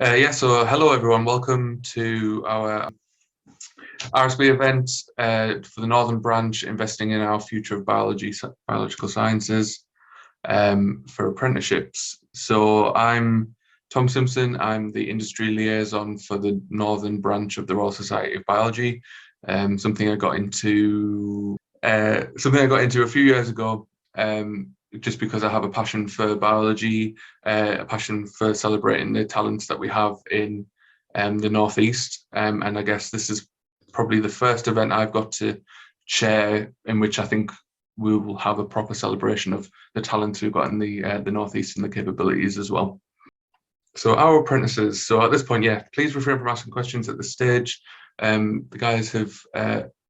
So hello everyone, welcome to our RSB event for the Northern Branch, investing in our future of biological sciences for apprenticeships. So I'm Tom Simpson, I'm the industry liaison for the Northern Branch of the Royal Society of Biology, something I got into a few years ago. Just because I have a passion for biology, a passion for celebrating the talents that we have in the Northeast. And I guess this is probably the first event I've got to chair in which I think we will have a proper celebration of the talents we've got in the Northeast and the capabilities as well. So our apprentices, so at this point, please refrain from asking questions at this stage. The guys have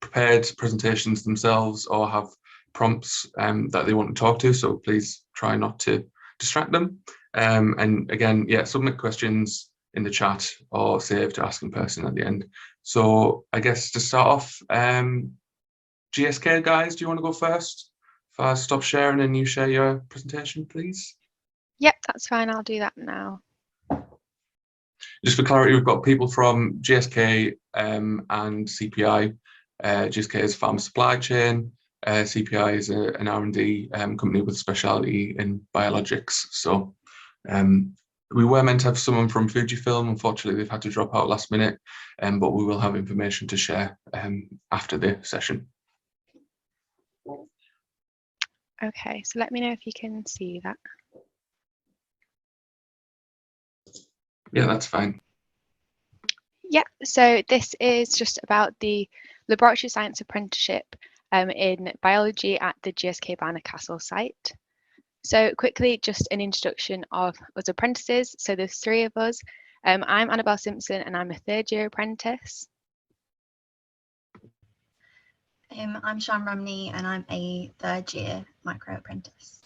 prepared presentations themselves or have prompts that they want to talk to, so please try not to distract them. And again, submit questions in the chat or save to ask in person at the end. So I guess to start off, GSK guys, do you want to go first? If I stop sharing and you share your presentation, please. Yep, that's fine. I'll do that now. Just for clarity, we've got people from GSK and CPI. GSK is pharma supply chain. CPI is an R&D company with speciality in biologics. So we were meant to have someone from Fujifilm. Unfortunately, they've had to drop out last minute, but we will have information to share after the session. Okay, so let me know if you can see that. Yeah, that's fine. Yeah, so this is just about the Laboratory Science Apprenticeship in biology at the GSK Barnard Castle site. So quickly, just an introduction of us apprentices. So there's three of us. I'm Annabelle Simpson and I'm a third-year apprentice. I'm Sian Ramney and I'm a third-year micro apprentice.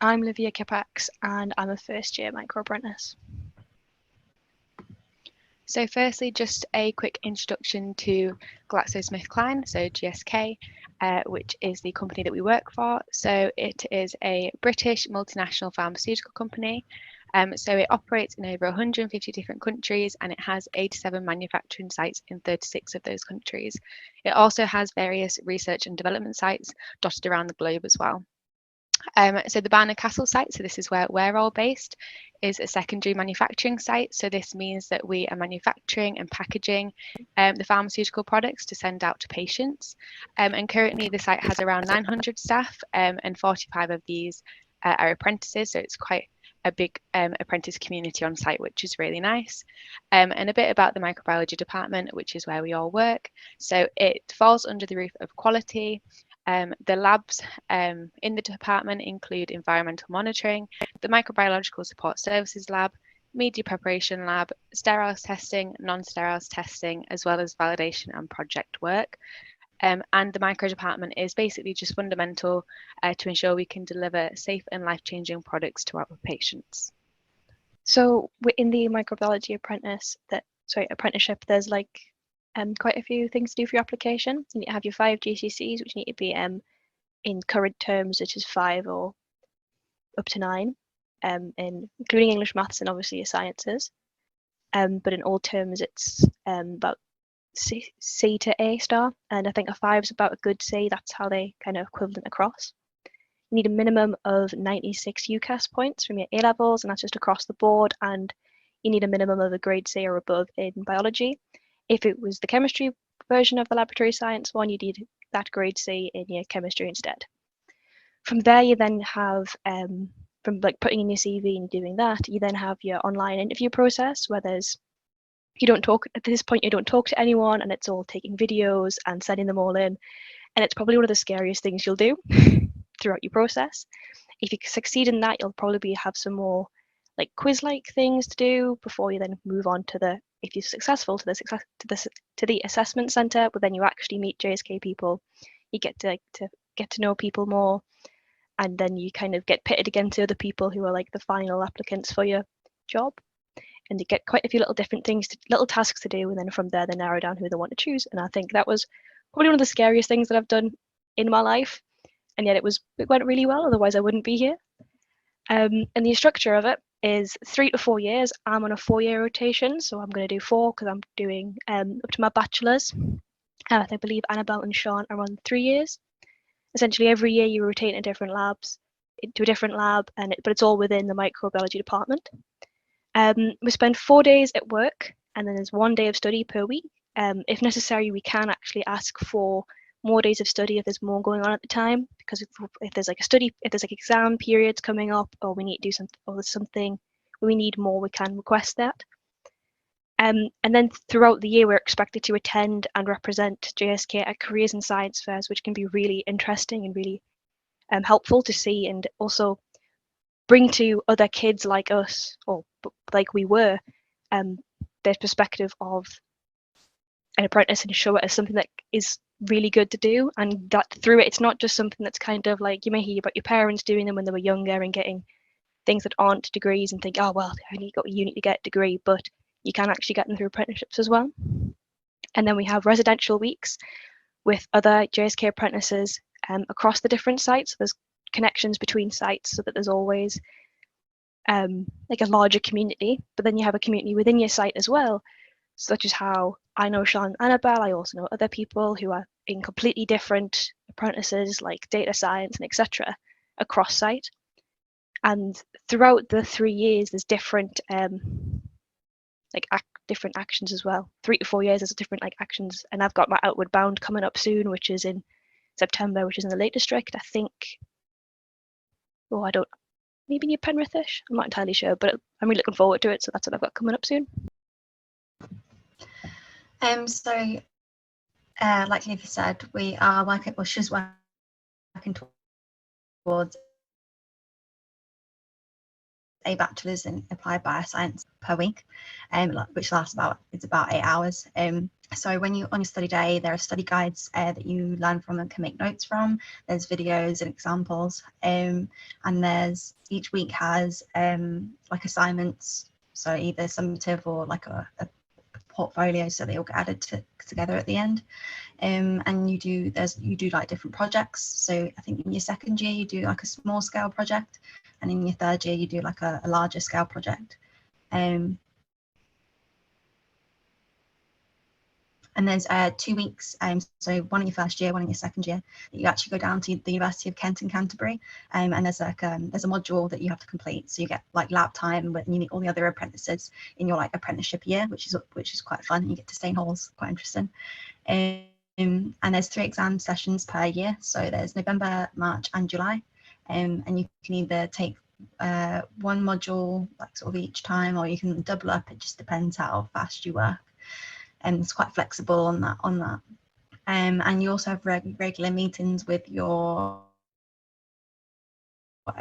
I'm Livia Kipax and I'm a first-year micro apprentice. So firstly, just a quick introduction to GlaxoSmithKline, so GSK, which is the company that we work for. So it is a British multinational pharmaceutical company. So it operates in over 150 different countries and it has 87 manufacturing sites in 36 of those countries. It also has various research and development sites dotted around the globe as well. So the Barnard Castle site, so this is where we're all based, is a secondary manufacturing site. So this means that we are manufacturing and packaging the pharmaceutical products to send out to patients. And currently the site has around 900 staff and 45 of these are apprentices. So it's quite a big apprentice community on site, which is really nice. And a bit about the microbiology department, which is where we all work. So it falls under the roof of quality. The labs in the department include environmental monitoring, the microbiological support services lab, media preparation lab, steriles testing, non-steriles testing, as well as validation and project work. And the micro department is basically just fundamental to ensure we can deliver safe and life-changing products to our patients. So in the microbiology apprenticeship, there's like quite a few things to do for your application. You need to have your 5 GCSEs, which need to be in current terms, which is 5 or up to 9, including English, maths, and obviously your sciences. But in all terms, it's about C to A star, and I think a 5 is about a good C. That's how they kind of equivalent across. You need a minimum of 96 UCAS points from your A levels, and that's just across the board. And you need a minimum of a grade C or above in biology. If it was the chemistry version of the laboratory science one, you need that grade C in your chemistry instead. From there, you then have, from like putting in your CV and doing that, you then have your online interview process where at this point, you don't talk to anyone and it's all taking videos and sending them all in. And it's probably one of the scariest things you'll do throughout your process. If you succeed in that, you'll probably have some more like quiz-like things to do before you then move on to if you're successful, to the assessment center. But then you actually meet JSK people, you get to know people more, and then you kind of get pitted against other people who are like the final applicants for your job, and you get quite a few little tasks to do, and then from there they narrow down who they want to choose. And I think that was probably one of the scariest things that I've done in my life, and yet it went really well, otherwise I wouldn't be here. And the structure of it, is 3 to 4 years. I'm on a 4-year rotation, so I'm going to do 4 because I'm doing up to my bachelor's. I believe Annabelle and Sean are on 3 years. Essentially, every year you rotate in different labs, into a different lab, but it's all within the microbiology department. We spend 4 days at work, and then there's 1 day of study per week. If necessary, we can actually ask for more days of study if there's more going on at the time, because if there's like exam periods coming up, or we need to do something, or there's something we need more, we can request that. And then throughout the year, we're expected to attend and represent GSK at careers and science fairs, which can be really interesting and really helpful to see, and also bring to other kids like us, or like we were, their perspective of an apprentice, and show it as something that is really good to do, and that through it, it's not just something that's kind of like you may hear about your parents doing them when they were younger and getting things that aren't degrees and think, oh well, you need to get a degree, but you can actually get them through apprenticeships as well. And then we have residential weeks with other GSK apprentices across the different sites. There's connections between sites so that there's always like a larger community, but then you have a community within your site as well, such as how I know Sean and Annabelle. I also know other people who are in completely different apprentices like data science and etc. across site. And throughout the 3 years, there's different different actions as well. 3 to 4 years, there's different actions, and I've got my Outward Bound coming up soon, which is in September, which is in the Lake District, I think. Oh, I don't. Maybe near Penrith-ish. I'm not entirely sure, but I'm really looking forward to it. So that's what I've got coming up soon. Like Lisa said, we are working, well, she's working towards a bachelor's in applied bioscience per week, which lasts about 8 hours. So when you on your study day, there are study guides that you learn from and can make notes from. There's videos and examples, and there's each week has like assignments, so either summative or like a portfolio, so they all get added together at the end. And you do like different projects. So I think in your second year you do like a small scale project, and in your third year you do like a larger scale project. And there's 2 weeks, so one in your first year, one in your second year, that you actually go down to the University of Kent and Canterbury, and there's like there's a module that you have to complete. So you get like lab time, but you meet all the other apprentices in your like apprenticeship year, which is quite fun, and you get to stay in halls, quite interesting. And there's 3 exam sessions per year, so there's November, March, and July, and you can either take one module like sort of each time, or you can double up. It just depends how fast you work. And it's quite flexible on that. And you also have regular meetings with your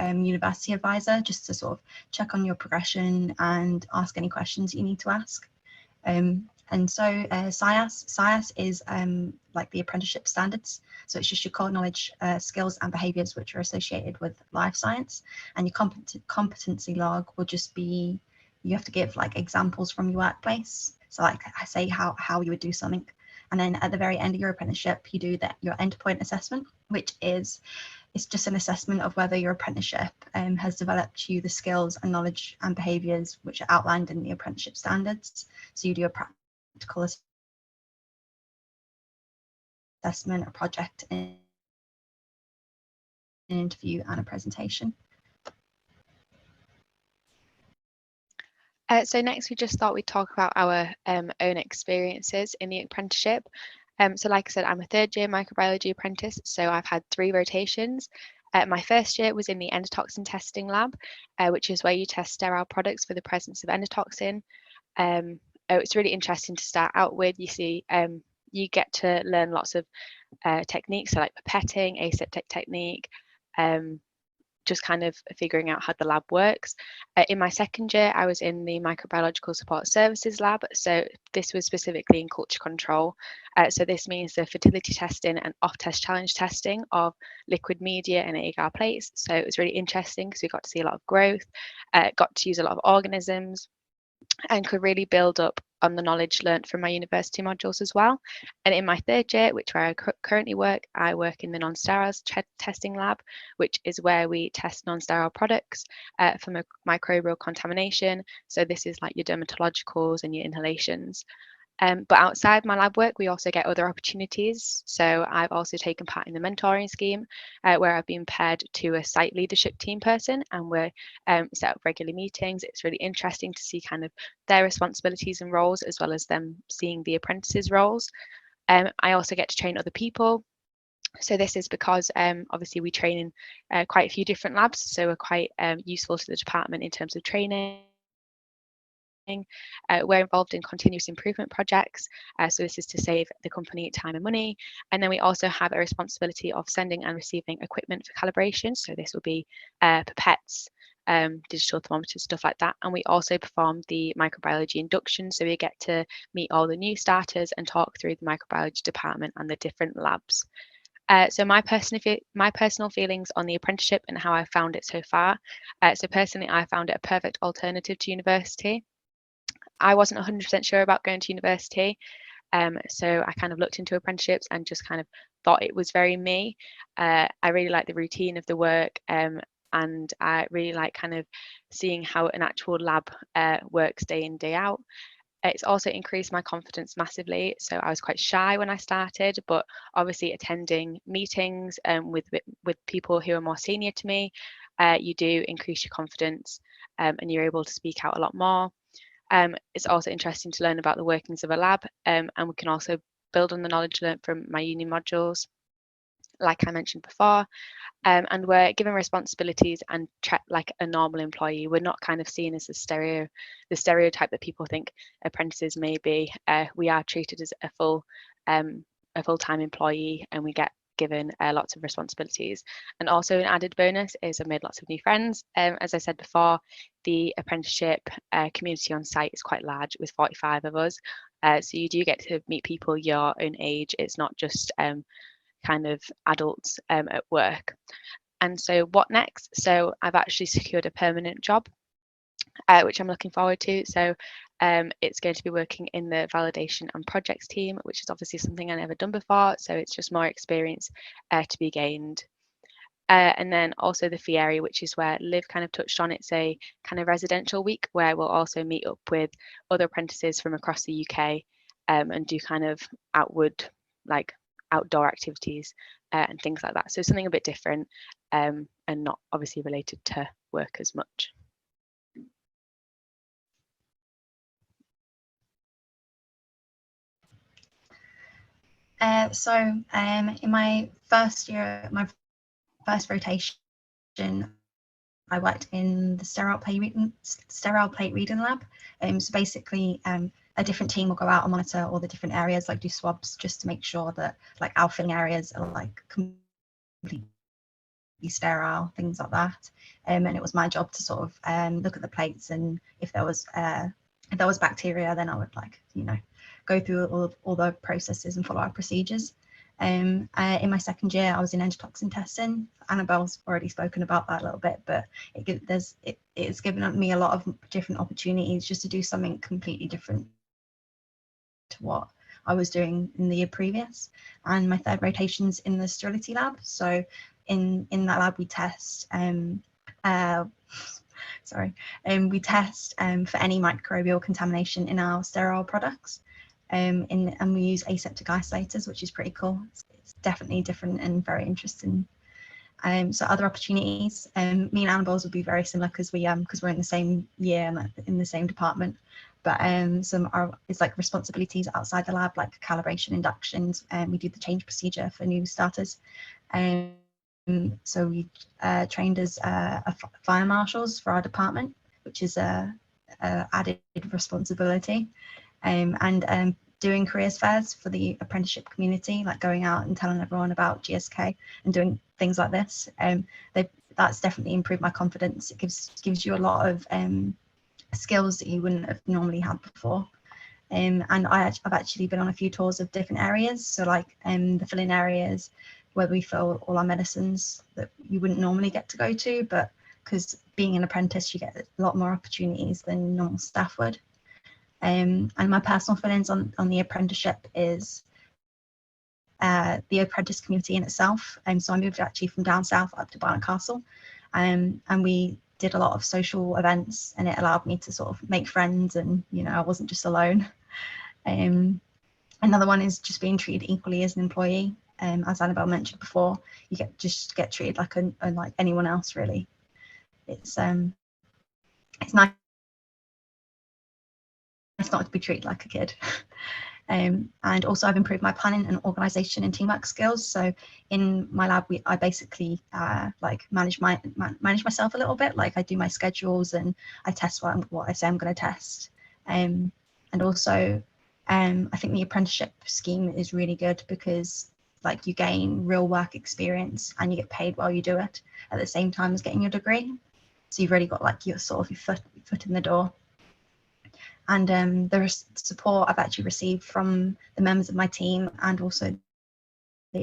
university advisor, just to sort of check on your progression and ask any questions you need to ask. And so SciAS is like the apprenticeship standards. So it's just your core knowledge, skills and behaviours which are associated with life science. And your competency log will just be, you have to give like examples from your workplace. So like I say how you would do something. And then at the very end of your apprenticeship, you do your endpoint assessment, which is, it's just an assessment of whether your apprenticeship has developed you the skills and knowledge and behaviours which are outlined in the apprenticeship standards. So you do a practical assessment, a project, an interview and a presentation. So next, we just thought we'd talk about our own experiences in the apprenticeship. So like I said, I'm a 3rd year microbiology apprentice, so I've had 3 rotations. My first year was in the endotoxin testing lab, which is where you test sterile products for the presence of endotoxin. It's really interesting to start out with. You see, you get to learn lots of techniques, so like pipetting, aseptic technique, just kind of figuring out how the lab works. In my second year, I was in the microbiological support services lab. So this was specifically in culture control. So this means the fertility testing and off-test challenge testing of liquid media and agar plates. So it was really interesting because we got to see a lot of growth, got to use a lot of organisms. and could really build up on the knowledge learnt from my university modules as well. And in my third year, which where I currently work, I work in the non-sterile testing lab, which is where we test non-sterile products for microbial contamination. So this is like your dermatologicals and your inhalations. But outside my lab work, we also get other opportunities. So I've also taken part in the mentoring scheme, where I've been paired to a site leadership team person, and we're set up regular meetings. It's really interesting to see kind of their responsibilities and roles, as well as them seeing the apprentices' roles. I also get to train other people. So this is because obviously we train in quite a few different labs, so we're quite useful to the department in terms of training. We're involved in continuous improvement projects, so this is to save the company time and money. And then we also have a responsibility of sending and receiving equipment for calibration, so this will be pipettes, digital thermometers, stuff like that. And we also perform the microbiology induction, so we get to meet all the new starters and talk through the microbiology department and the different labs. So my personal feelings on the apprenticeship and how I found it so far. So personally, I found it a perfect alternative to university. I wasn't 100% sure about going to university, so I kind of looked into apprenticeships and just kind of thought it was very me. I really like the routine of the work, and I really like kind of seeing how an actual lab works day in, day out. It's also increased my confidence massively. So I was quite shy when I started, but obviously attending meetings with people who are more senior to me, you do increase your confidence, and you're able to speak out a lot more. It's also interesting to learn about the workings of a lab, and we can also build on the knowledge learned from my uni modules, like I mentioned before. And we're given responsibilities and like a normal employee. We're not kind of seen as the stereotype that people think apprentices may be. We are treated as a full-time employee, and we get given lots of responsibilities. And also an added bonus is I've made lots of new friends. As I said before, the apprenticeship community on site is quite large, with 45 of us. So you do get to meet people your own age. It's not just kind of adults at work. And so what next? So I've actually secured a permanent job, which I'm looking forward to. So it's going to be working in the validation and projects team, which is obviously something I've never done before. So it's just more experience to be gained. And then also the fee area, which is where Liv kind of touched on. It's a kind of residential week where we'll also meet up with other apprentices from across the UK, and do kind of outdoor activities and things like that. So something a bit different, and not obviously related to work as much. In my first year, my first rotation, I worked in the sterile plate reading lab. So basically, a different team will go out and monitor all the different areas, like do swabs, just to make sure that like our filling areas are like completely sterile, things like that. And it was my job to sort of look at the plates, and if there was bacteria, then I would go through all the processes and follow our procedures. In my second year, I was in endotoxin testing. Annabelle's already spoken about that a little bit, but it's given me a lot of different opportunities just to do something completely different to what I was doing in the year previous. And my third rotation's in the sterility lab. So in that lab, we test we test for any microbial contamination in our sterile products. And we use aseptic isolators, which is pretty cool. It's definitely different and very interesting. So other opportunities, me and Annabelle's would be very similar because we're in the same year and in the same department. But it's like responsibilities outside the lab, like calibration inductions, and we do the change procedure for new starters. So we trained as fire marshals for our department, which is a added responsibility. And doing careers fairs for the apprenticeship community, like going out and telling everyone about GSK and doing things like this. That's definitely improved my confidence. It gives you a lot of skills that you wouldn't have normally had before. And I've actually been on a few tours of different areas. So like the filling areas where we fill all our medicines that you wouldn't normally get to go to, but because being an apprentice, you get a lot more opportunities than normal staff would. And my personal feelings on the apprenticeship is the apprentice community in itself. So I moved actually from down south up to Barnett Castle, and we did a lot of social events, and it allowed me to sort of make friends, and I wasn't just alone. Another one is just being treated equally as an employee. As Annabelle mentioned before, you get treated like like anyone else, really. It's nice not to be treated like a kid. And also I've improved my planning and organisation and teamwork skills. So in my lab, I basically like manage myself a little bit. Like I do my schedules and I test what I say I'm going to test. And also I think the apprenticeship scheme is really good because like you gain real work experience and you get paid while you do it at the same time as getting your degree. So you've really got like your foot in the door. And the support I've actually received from the members of my team and also the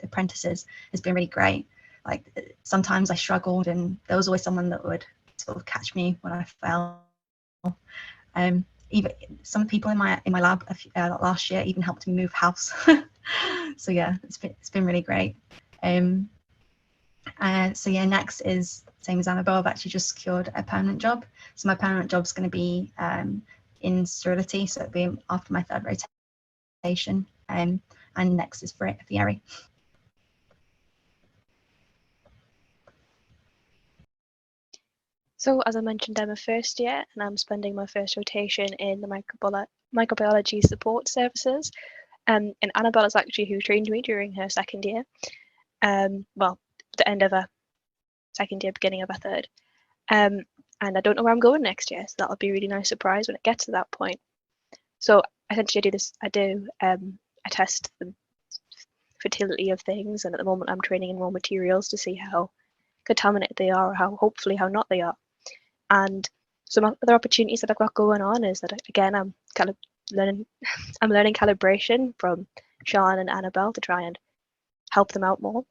apprentices has been really great. Like sometimes I struggled and there was always someone that would sort of catch me when I fell. Even some people in my lab last year even helped me move house. So yeah, it's been really great. So yeah, next is same as Annabelle. I've actually just secured a permanent job. So my permanent job is going to be in sterility, so it'll be after my third rotation. And next is for Fieri. So as I mentioned, I'm a first year and I'm spending my first rotation in the microbiology support services. And Annabelle is actually who trained me during her second year. Well, the end of her second year, beginning of her third. And I don't know where I'm going next year, so that'll be a really nice surprise when it gets to that point. So essentially I test the fertility of things, and at the moment I'm training in raw materials to see how contaminated they are, or hopefully how not they are. And some other opportunities that I've got going on is that again I'm learning calibration from Sean and Annabelle to try and help them out more.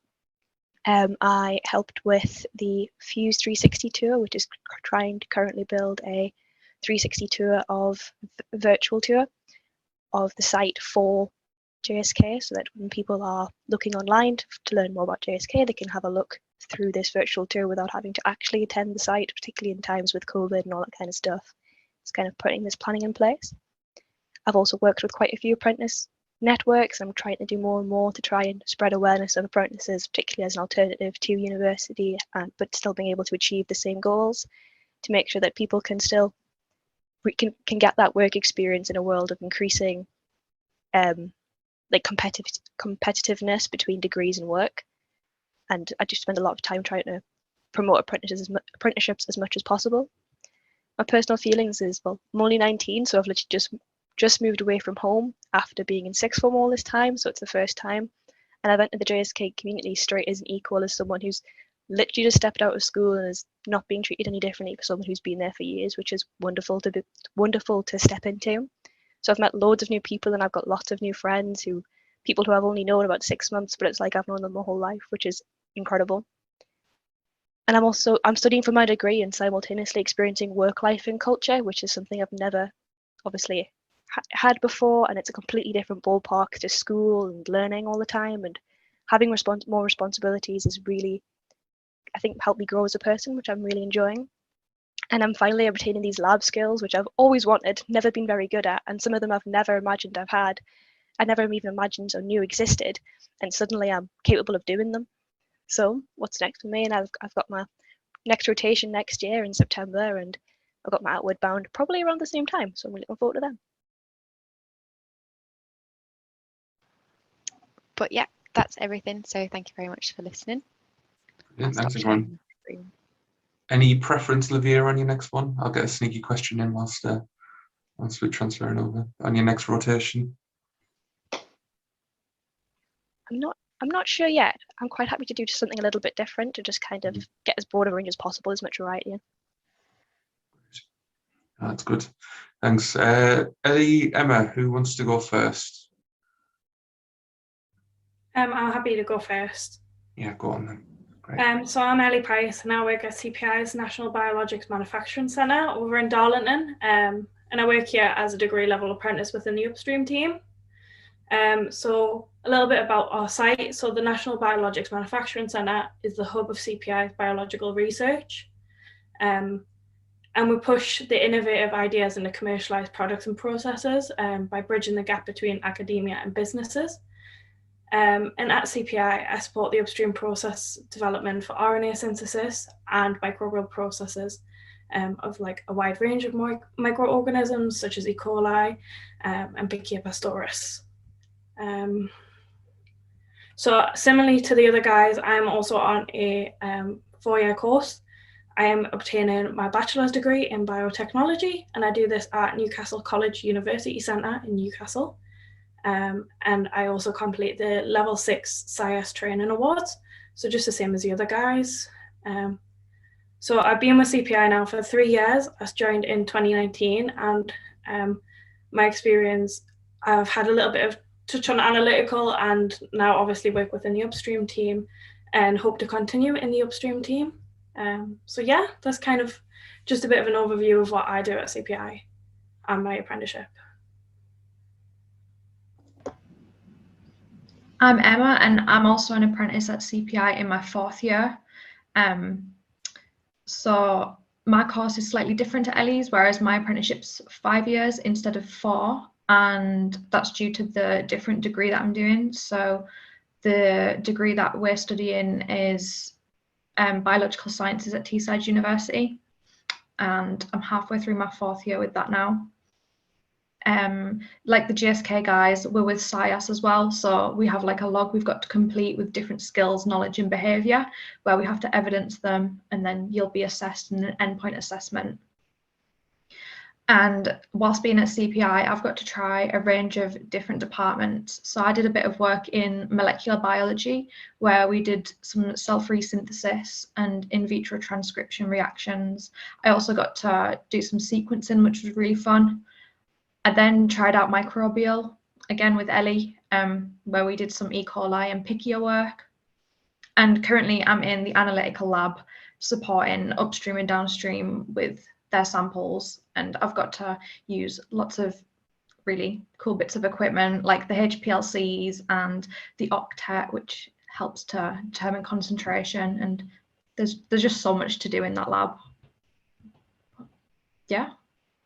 I helped with the Fuse 360 tour, which is trying to currently build a 360 tour of virtual tour of the site for GSK, so that when people are looking online to learn more about GSK, they can have a look through this virtual tour without having to actually attend the site, particularly in times with COVID and all that kind of stuff. It's kind of putting this planning in place. I've also worked with quite a few apprentice networks. I'm trying to do more and more to try and spread awareness of apprentices, particularly as an alternative to university, but still being able to achieve the same goals, to make sure that people can still can get that work experience in a world of increasing like competitiveness between degrees and work. And I just spend a lot of time trying to promote apprenticeships as much as possible. My personal feelings is, well, I'm only 19, so I've literally just moved away from home after being in sixth form all this time, so it's the first time. And I've entered the JSK community straight as an equal, as someone who's literally just stepped out of school and is not being treated any differently for someone who's been there for years, which is wonderful to step into. So I've met loads of new people and I've got lots of new friends, people who I've only known about 6 months, but it's like I've known them my whole life, which is incredible. And I'm studying for my degree and simultaneously experiencing work life and culture, which is something I've never obviously had before, and it's a completely different ballpark to school and learning all the time, and having more responsibilities is really, I think, helped me grow as a person, which I'm really enjoying. And I'm finally obtaining these lab skills, which I've always wanted, never been very good at, and some of them I've never imagined I've had. I never even imagined or knew existed, and suddenly I'm capable of doing them. So what's next for me? And I've got my next rotation next year in September, and I've got my outward bound probably around the same time, so I'm really looking forward to them. But yeah, that's everything. So thank you very much for listening. Yeah, thanks everyone. Any preference, Livia, on your next one? I'll get a sneaky question in whilst we're transferring over on your next rotation. I'm not sure yet. I'm quite happy to do just something a little bit different to just kind of get as broad a range as possible, as much variety in. That's good. Thanks. Emma, who wants to go first? I'm happy to go first. Yeah, go on then. Great. So I'm Lilly Price and I work at CPI's National Biologics Manufacturing Centre over in Darlington. and I work here as a degree level apprentice within the upstream team. So a little bit about our site. So the National Biologics Manufacturing Centre is the hub of CPI's biological research. And we push the innovative ideas into commercialised products and processes by bridging the gap between academia and businesses. And at CPI, I support the upstream process development for RNA synthesis and microbial processes of like a wide range of microorganisms such as E. coli and Pichia pastoris. So similarly to the other guys, I'm also on a 4-year course. I am obtaining my bachelor's degree in biotechnology, and I do this at Newcastle College University Centre in Newcastle. And I also complete the level 6 SciS training awards, so just the same as the other guys. So I've been with CPI now for 3 years. I joined in 2019, and my experience, I've had a little bit of touch on analytical, and now obviously work within the upstream team and hope to continue in the upstream team. So yeah, that's kind of just a bit of an overview of what I do at CPI and my apprenticeship. I'm Emma, and I'm also an apprentice at CPI in my 4th year. So my course is slightly different to Ellie's, whereas my apprenticeship's 5 years instead of 4, and that's due to the different degree that I'm doing. So the degree that we're studying is biological sciences at Teesside University, and I'm halfway through my 4th year with that now. Like the GSK guys, we're with SciS as well, so we have like a log we've got to complete with different skills, knowledge and behaviour, where we have to evidence them, and then you'll be assessed in an endpoint assessment. And whilst being at CPI, I've got to try a range of different departments. So I did a bit of work in molecular biology, where we did some cell-free synthesis and in vitro transcription reactions. I also got to do some sequencing, which was really fun. I then tried out microbial, again with Ellie, where we did some E. coli and Pichia work. And currently I'm in the analytical lab, supporting upstream and downstream with their samples, and I've got to use lots of really cool bits of equipment like the HPLCs and the octet, which helps to determine concentration, and there's just so much to do in that lab. Yeah,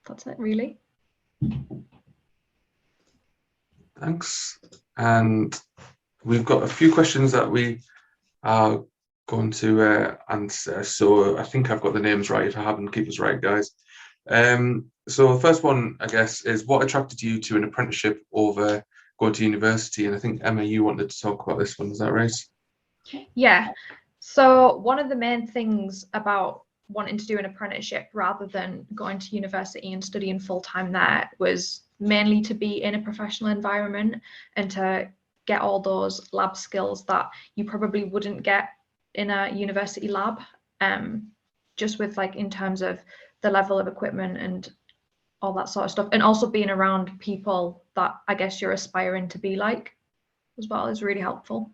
that's it really. Thanks. And we've got a few questions that we are going to answer. So I think I've got the names right. If I haven't, keep us right, guys. So the first one, I guess, is what attracted you to an apprenticeship over going to university? And I think, Emma, you wanted to talk about this one. Is that right? Yeah. So one of the main things about wanting to do an apprenticeship rather than going to university and studying full-time there was mainly to be in a professional environment and to get all those lab skills that you probably wouldn't get in a university lab, just with like in terms of the level of equipment and all that sort of stuff, and also being around people that I guess you're aspiring to be like as well is really helpful.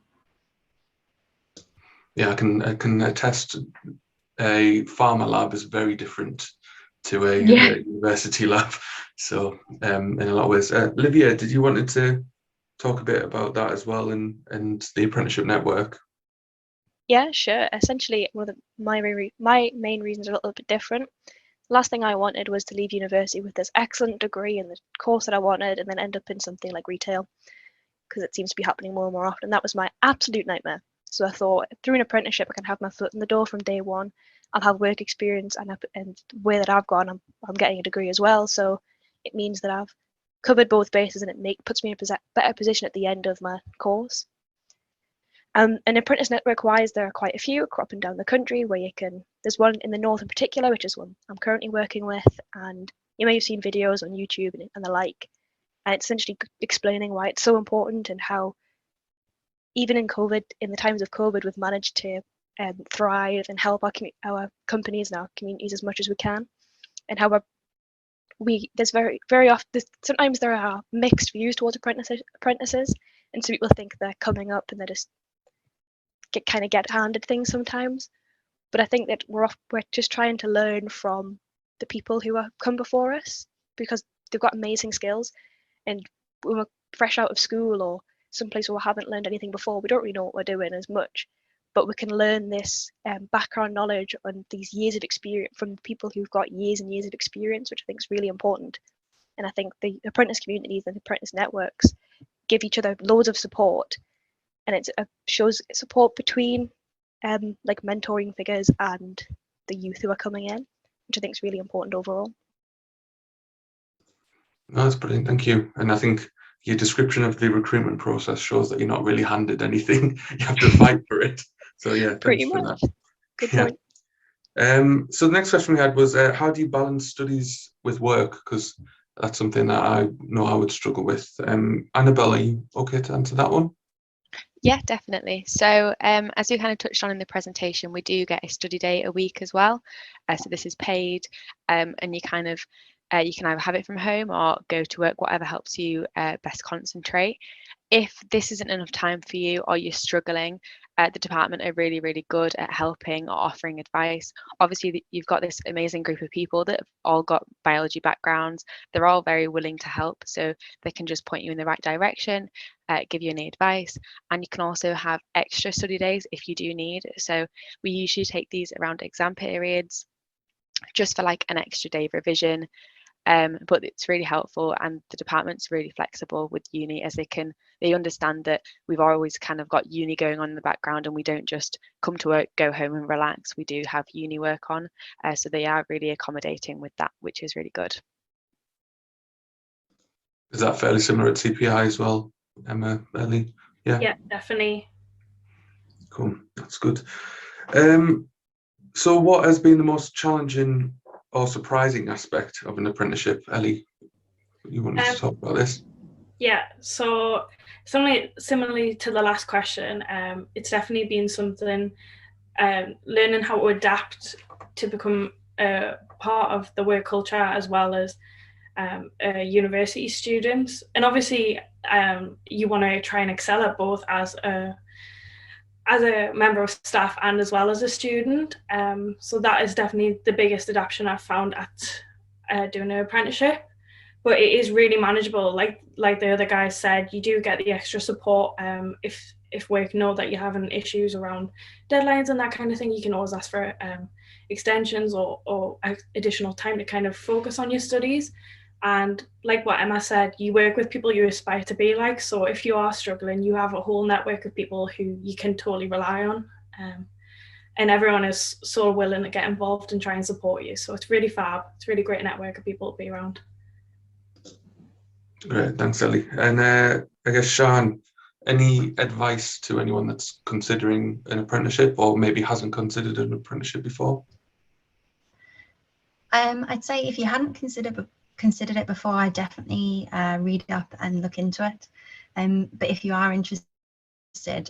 Yeah, I can attest. A pharma lab is very different to a university lab. So in a lot of ways, Olivia, did you want to talk a bit about that as well, and the Apprenticeship Network? Yeah, sure. Essentially, my main reasons are a little bit different. The last thing I wanted was to leave university with this excellent degree and the course that I wanted, and then end up in something like retail, because it seems to be happening more and more often. That was my absolute nightmare. So I thought, through an apprenticeship, I can have my foot in the door from day one. I'll have work experience, and the way that I've gone, I'm getting a degree as well. So it means that I've covered both bases, and it puts me in a better position at the end of my course. And apprentice network-wise, there are quite a few up and down the country where you can. There's one in the north in particular, which is one I'm currently working with, and you may have seen videos on YouTube and the like. And it's essentially explaining why it's so important and how, even in COVID, in the times of COVID, we've managed to thrive and help our companies and our communities as much as we can, and how there's very often sometimes there are mixed views towards apprentices, and some people think they're coming up and they just get handed things sometimes. But I think that we're just trying to learn from the people who have come before us, because they've got amazing skills, and when we're fresh out of school or someplace where we haven't learned anything before, we don't really know what we're doing as much, but we can learn this background knowledge and these years of experience from people who've got years and years of experience, which I think is really important. And I think the apprentice communities and the apprentice networks give each other loads of support, and it shows support between like mentoring figures and the youth who are coming in, which I think is really important overall. No, that's brilliant, thank you. And I think your description of the recruitment process shows that you're not really handed anything. You have to fight for it. So yeah, Pretty thanks for much. that. Good Yeah. point. So the next question we had was, how do you balance studies with work? Because that's something that I know I would struggle with. Annabelle, are you okay to answer that one? Yeah, definitely. So as we kind of touched on in the presentation, we do get a study day a week as well. So this is paid, and you kind of you can either have it from home or go to work, whatever helps you best concentrate. If this isn't enough time for you or you're struggling, the department are really, really good at helping or offering advice. Obviously, you've got this amazing group of people that have all got biology backgrounds. They're all very willing to help, so they can just point you in the right direction, give you any advice, and you can also have extra study days if you do need. So we usually take these around exam periods just for like an extra day of revision. But it's really helpful, and the department's really flexible with uni, as they understand that we've always kind of got uni going on in the background, and we don't just come to work, go home and relax. We do have uni work on, so they are really accommodating with that, which is really good. Is that fairly similar at CPI as well, Emma, Ellie? Yeah, definitely. Cool, that's good. So what has been the most challenging or surprising aspect of an apprenticeship? Ellie, you wanted to talk about this? Yeah, so similarly to the last question, it's definitely been something, learning how to adapt to become a part of the work culture as well as a university student. And obviously you want to try and excel at both as a member of staff and as well as a student. So that is definitely the biggest adaptation I've found at doing an apprenticeship. But it is really manageable. Like the other guys said, you do get the extra support. If work know that you're having issues around deadlines and that kind of thing, you can always ask for extensions or additional time to kind of focus on your studies. And like what Emma said, you work with people you aspire to be like. So if you are struggling, you have a whole network of people who you can totally rely on. And everyone is so willing to get involved and try and support you. So it's really fab. It's a really great network of people to be around. Great, thanks, Ellie. And I guess, Sian, any advice to anyone that's considering an apprenticeship or maybe hasn't considered an apprenticeship before? I'd say if you hadn't considered it before, I'd definitely read up and look into it. But if you are interested,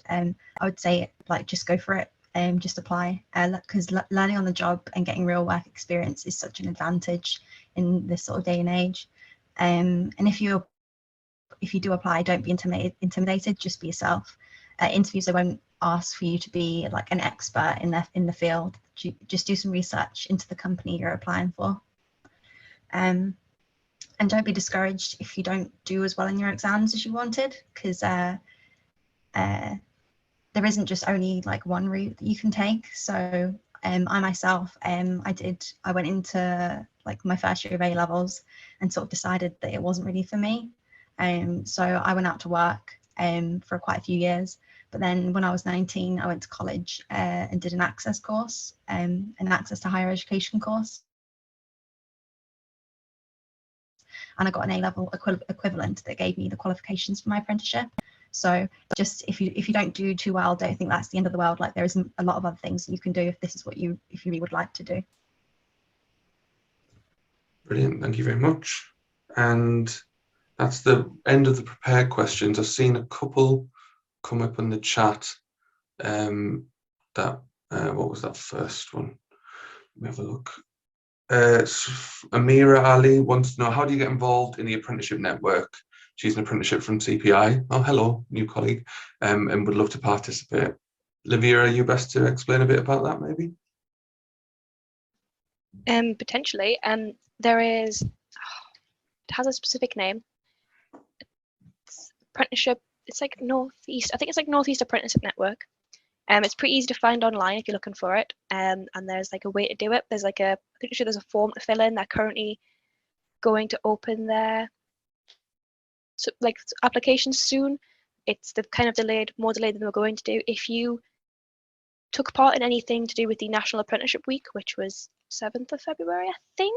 I would say just go for it. Just apply, because learning on the job and getting real work experience is such an advantage in this sort of day and age. And if you do apply, don't be intimidated. Just be yourself. Interviews, they won't ask for you to be like an expert in the field. Just do some research into the company you're applying for. And don't be discouraged if you don't do as well in your exams as you wanted, because there isn't just only like one route that you can take. So I myself, I went into like my first year of A levels and sort of decided that it wasn't really for me. So I went out to work for quite a few years. But then when I was 19, I went to college and did an access course, an access to higher education course. And I got an A-level equivalent that gave me the qualifications for my apprenticeship. So just if you don't do too well, don't think that's the end of the world. Like, there is a lot of other things that you can do if this is what you really would like to do. Brilliant, thank you very much. And that's the end of the prepared questions. I've seen a couple come up in the chat. What was that first one? Let me have a look. Amira Ali wants to know, how do you get involved in the Apprenticeship Network? She's an apprenticeship from CPI. Oh, hello, new colleague, and would love to participate. Livia, are you best to explain a bit about that, maybe? Potentially. There is, has a specific name. It's apprenticeship. It's like Northeast. I think it's like Northeast Apprenticeship Network. It's pretty easy to find online if you're looking for it. And there's like a way to do it. There's like I'm pretty sure there's a form to fill in. They're currently going to open their applications soon. It's kind of more delayed than we're going to do. If you took part in anything to do with the National Apprenticeship Week, which was 7th of February, I think.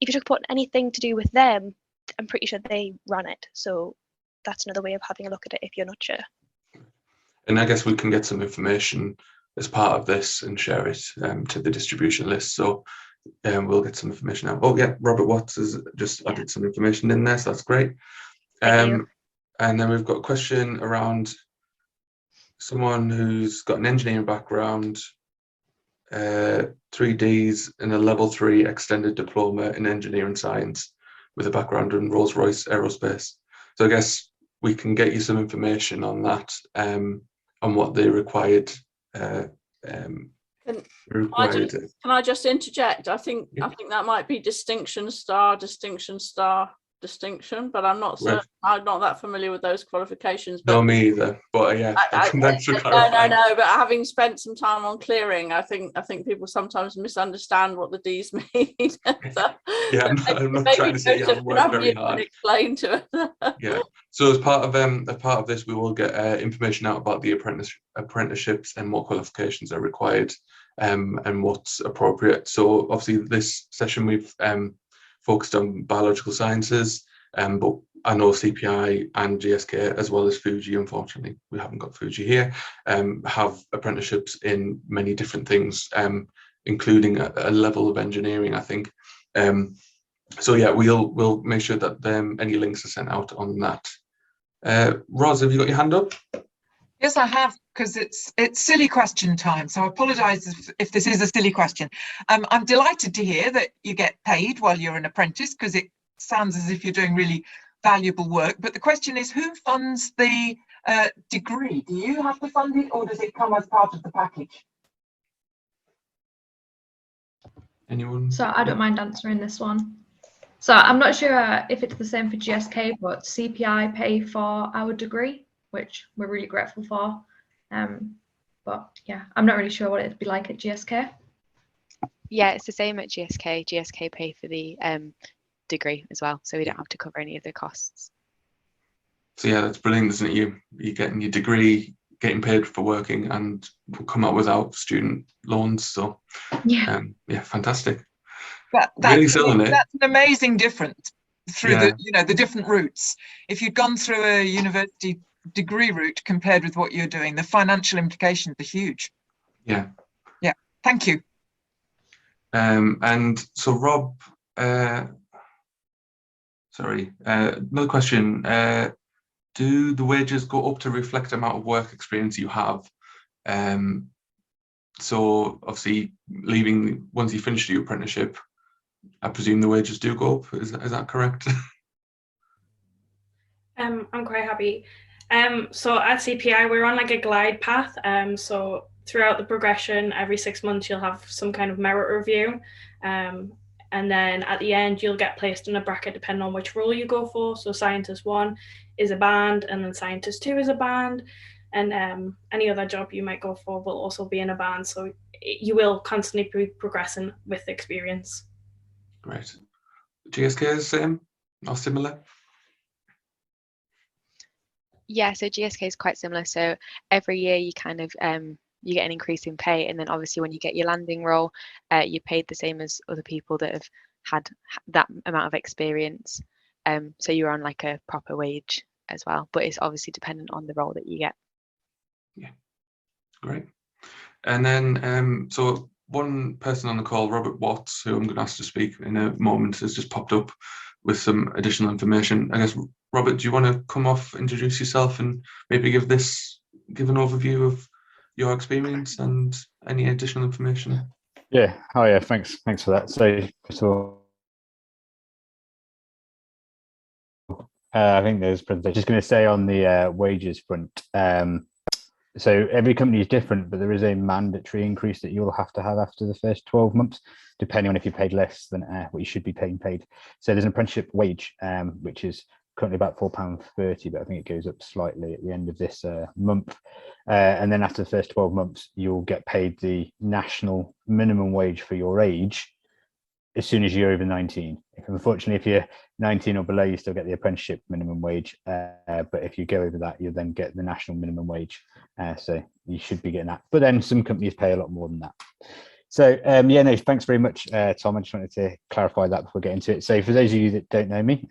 If you took part in anything to do with them, I'm pretty sure they ran it. So that's another way of having a look at it if you're not sure. And I guess we can get some information as part of this and share it to the distribution list. So we'll get some information out. Oh yeah, Robert Watts has just added some information in there, so that's great. And then we've got a question around someone who's got an engineering background, 3Ds and a level 3 extended diploma in engineering science with a background in Rolls-Royce Aerospace. So I guess we can get you some information on that, on what they required. Can I just interject? I think that might be distinction star, distinction, but I'm not certain. I'm not that familiar with those qualifications. But no, me either. But yeah, thanks for clarifying. No. But having spent some time on clearing, I think people sometimes misunderstand what the D's mean. So, yeah, I'm not trying to say you haven't worked very hard. Explain to us. Yeah. So as part of this, we will get information out about the apprenticeships and what qualifications are required, and what's appropriate. So obviously, this session we've focused on biological sciences, but I know CPI and GSK, as well as Fuji, unfortunately, we haven't got Fuji here, have apprenticeships in many different things, including a level of engineering, I think. So yeah, we'll make sure that any links are sent out on that. Roz, have you got your hand up? Yes, I have, because it's silly question time. So I apologise if this is a silly question. I'm delighted to hear that you get paid while you're an apprentice, because it sounds as if you're doing really valuable work. But the question is, who funds the degree? Do you have to fund it, or does it come as part of the package? Anyone? So I don't mind answering this one. So I'm not sure if it's the same for GSK, but CPI pay for our degree, which we're really grateful for. But yeah, I'm not really sure what it'd be like at GSK. Yeah, it's the same at GSK. GSK pay for the degree as well, so we don't have to cover any of the costs. So yeah, that's brilliant, isn't it? You're getting your degree, getting paid for working, and will come out without student loans. So yeah, fantastic. Really selling it. That's an amazing difference through the different routes. If you'd gone through a university degree route compared with what you're doing, the financial implications are huge. Yeah. Thank you. And so Rob, another question. Do the wages go up to reflect the amount of work experience you have? So obviously, once you finish your apprenticeship, I presume the wages do go up. Is that correct? I'm quite happy. So at CPI, we're on like a glide path. So throughout the progression, every 6 months, you'll have some kind of merit review. And then at the end, you'll get placed in a bracket depending on which role you go for. So Scientist 1 is a band, and then Scientist 2 is a band. And any other job you might go for will also be in a band. So you will constantly be progressing with experience. Great. GSK is the same or similar? Yeah, so GSK is quite similar. So every year you kind of you get an increase in pay, and then obviously when you get your landing role, you're paid the same as other people that have had that amount of experience. So you're on like a proper wage as well, but it's obviously dependent on the role that you get. Yeah, great. And then so one person on the call, Robert Watts, who I'm going to ask to speak in a moment, has just popped up with some additional information. I guess, Robert, do you want to come off, introduce yourself, and maybe give an overview of your experience and any additional information? Yeah. Oh, yeah. Thanks for that. So, first of all, I think there's just going to say on the wages front. So every company is different, but there is a mandatory increase that you'll have to have after the first 12 months, depending on if you paid less than what you should be paying paid. So there's an apprenticeship wage, which is currently about £4.30, but I think it goes up slightly at the end of this month. And then after the first 12 months, you'll get paid the national minimum wage for your age as soon as you're over 19. Unfortunately, if you're 19 or below, you still get the apprenticeship minimum wage. But if you go over that, you then get the national minimum wage. So you should be getting that. But then some companies pay a lot more than that. So yeah, no, thanks very much, Tom. I just wanted to clarify that before we get into it. So for those of you that don't know me,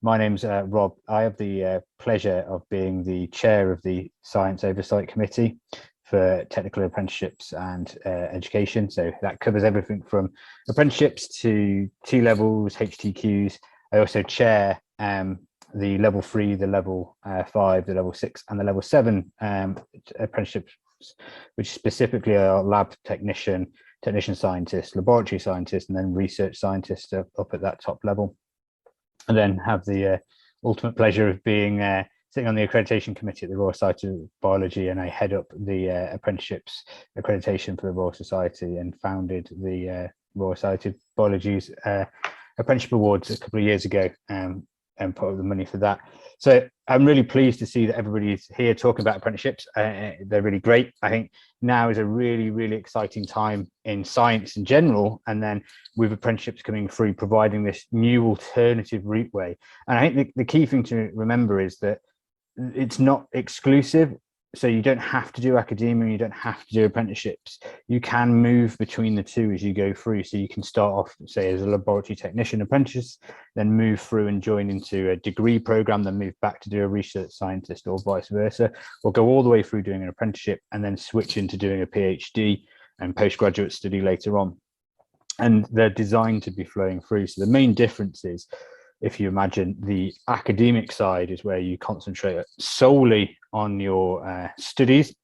my name's Rob. I have the pleasure of being the chair of the Science Oversight Committee for technical apprenticeships and education. So that covers everything from apprenticeships to T-levels, HTQs. I also chair the level 3, the level 5, the level 6 and the level 7 apprenticeships, which specifically are lab technician scientist, laboratory scientist, and then research scientist up at that top level. And then have the ultimate pleasure of being sitting on the accreditation committee at the Royal Society of Biology, and I head up the apprenticeships accreditation for the Royal Society and founded the Royal Society of Biology's apprenticeship awards a couple of years ago, and put up the money for that. So I'm really pleased to see that everybody's here talking about apprenticeships. They're really great. I think now is a really, really exciting time in science in general, and then with apprenticeships coming through, providing this new alternative route way. And I think the key thing to remember is that it's not exclusive. So you don't have to do academia, you don't have to do apprenticeships. You can move between the two as you go through. So you can start off, say, as a laboratory technician apprentice, then move through and join into a degree program, then move back to do a research scientist, or vice versa, or go all the way through doing an apprenticeship and then switch into doing a PhD and postgraduate study later on. And they're designed to be flowing through. So the main difference is, if you imagine the academic side is where you concentrate solely on your studies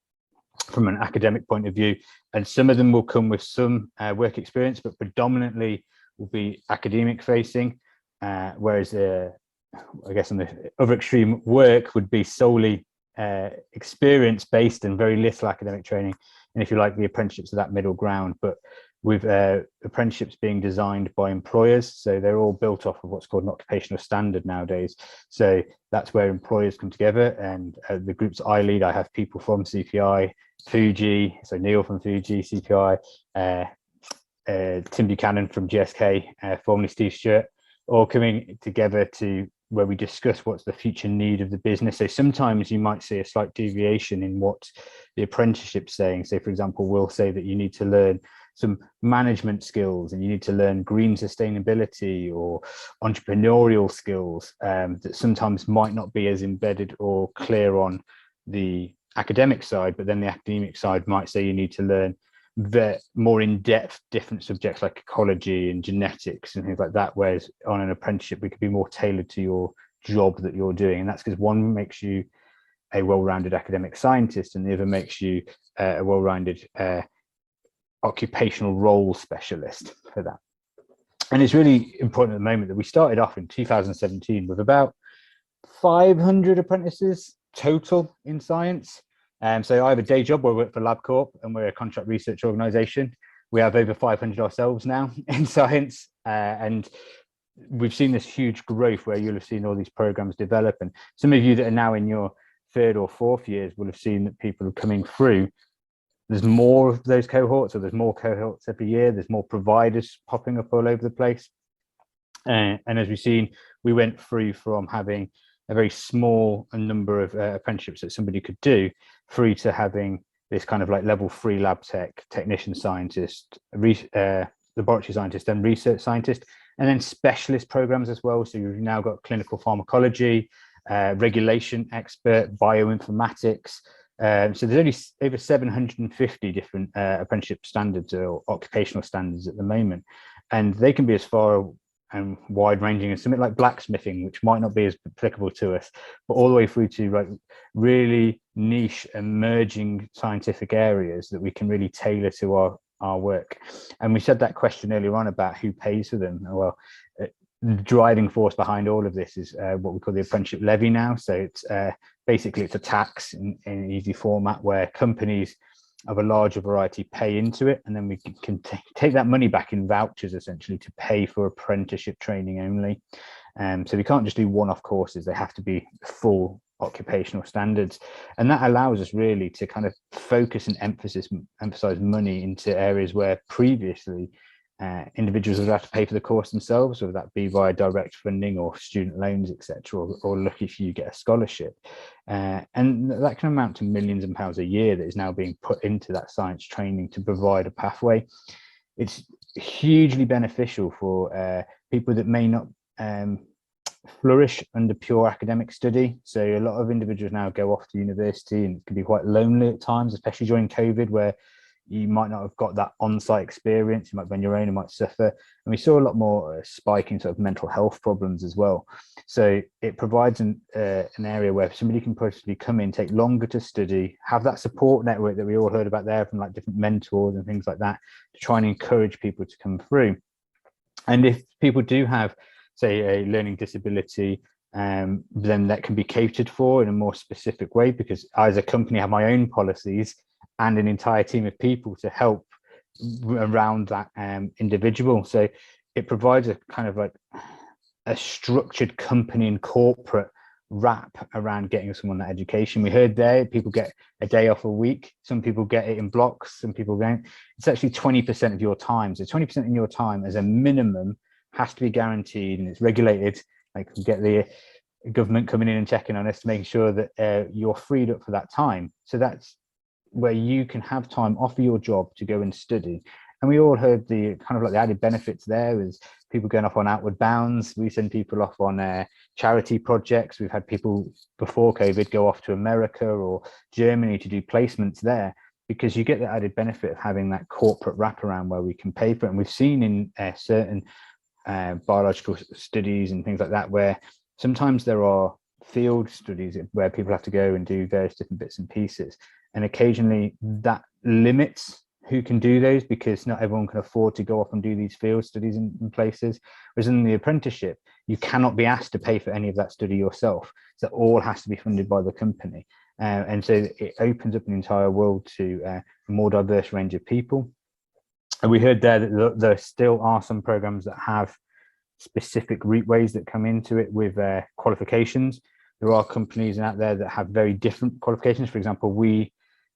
from an academic point of view, and some of them will come with some work experience, but predominantly will be academic facing, whereas I guess on the other extreme, work would be solely experience based and very little academic training. And if you like, the apprenticeships are that middle ground, but with apprenticeships being designed by employers, so they're all built off of what's called an occupational standard nowadays. So that's where employers come together, and the groups I lead, I have people from CPI, Fuji, so Neil from Fuji, CPI, Tim Buchanan from GSK, formerly Steve Stewart, all coming together to where we discuss what's the future need of the business. So sometimes you might see a slight deviation in what the apprenticeship's saying. So for example, we'll say that you need to learn some management skills and you need to learn green sustainability or entrepreneurial skills that sometimes might not be as embedded or clear on the academic side, but then the academic side might say you need to learn the more in-depth different subjects like ecology and genetics and things like that, whereas on an apprenticeship we could be more tailored to your job that you're doing. And that's because one makes you a well-rounded academic scientist and the other makes you a well-rounded occupational role specialist for that. And it's really important at the moment that we started off in 2017 with about 500 apprentices total in science. So I have a day job where I work for LabCorp and we're a contract research organisation. We have over 500 ourselves now in science, and we've seen this huge growth where you'll have seen all these programs develop. And some of you that are now in your 3rd or 4th years will have seen that people are coming through. There's more of those cohorts, or there's more cohorts every year. There's more providers popping up all over the place. And as we've seen, we went through from having a very small number of apprenticeships that somebody could do through to having this kind of like level 3 lab tech, technician scientist, laboratory scientist, and research scientist, and then specialist programs as well. So you've now got clinical pharmacology, regulation expert, bioinformatics. So there's only over 750 different apprenticeship standards or occupational standards at the moment, and they can be as far and wide ranging as something like blacksmithing, which might not be as applicable to us, but all the way through to like really niche emerging scientific areas that we can really tailor to our work. And we said that question earlier on about who pays for them. Well, the driving force behind all of this is what we call the apprenticeship levy now. So it's basically it's a tax in an easy format where companies of a larger variety pay into it, and then we can take that money back in vouchers essentially to pay for apprenticeship training only. So we can't just do one-off courses, they have to be full occupational standards, and that allows us really to kind of focus and emphasize money into areas where previously individuals would have to pay for the course themselves, whether that be via direct funding or student loans, etc., or lucky if you get a scholarship. And that can amount to millions of pounds a year that is now being put into that science training to provide a pathway. It's hugely beneficial for people that may not flourish under pure academic study. So a lot of individuals now go off to university, and it can be quite lonely at times, especially during COVID, where you might not have got that on-site experience, you might be on your own and might suffer. And we saw a lot more spike in sort of mental health problems as well. So it provides an area where somebody can possibly come in, take longer to study, have that support network that we all heard about there from like different mentors and things like that, to try and encourage people to come through. And if people do have, say, a learning disability, then that can be catered for in a more specific way, because I as a company have my own policies and an entire team of people to help around that individual. So it provides a kind of like a structured company and corporate wrap around getting someone that education. We heard there people get a day off a week, some people get it in blocks, some people don't. It's actually 20% of your time. So 20% in your time as a minimum has to be guaranteed, and it's regulated. Like we get the government coming in and checking on us to make sure that you're freed up for that time. So that's where you can have time off of your job to go and study. And we all heard the kind of like the added benefits there is people going off on outward bounds. We send people off on charity projects. We've had people before COVID go off to America or Germany to do placements there, because you get the added benefit of having that corporate wraparound where we can pay for it. And we've seen in certain biological studies and things like that, where sometimes there are field studies where people have to go and do various different bits and pieces. And occasionally that limits who can do those, because not everyone can afford to go off and do these field studies in places. Whereas in the apprenticeship, you cannot be asked to pay for any of that study yourself. So it all has to be funded by the company. And so it opens up an entire world to a more diverse range of people. And we heard there that there still are some programs that have specific routeways that come into it with qualifications. There are companies out there that have very different qualifications. For example, we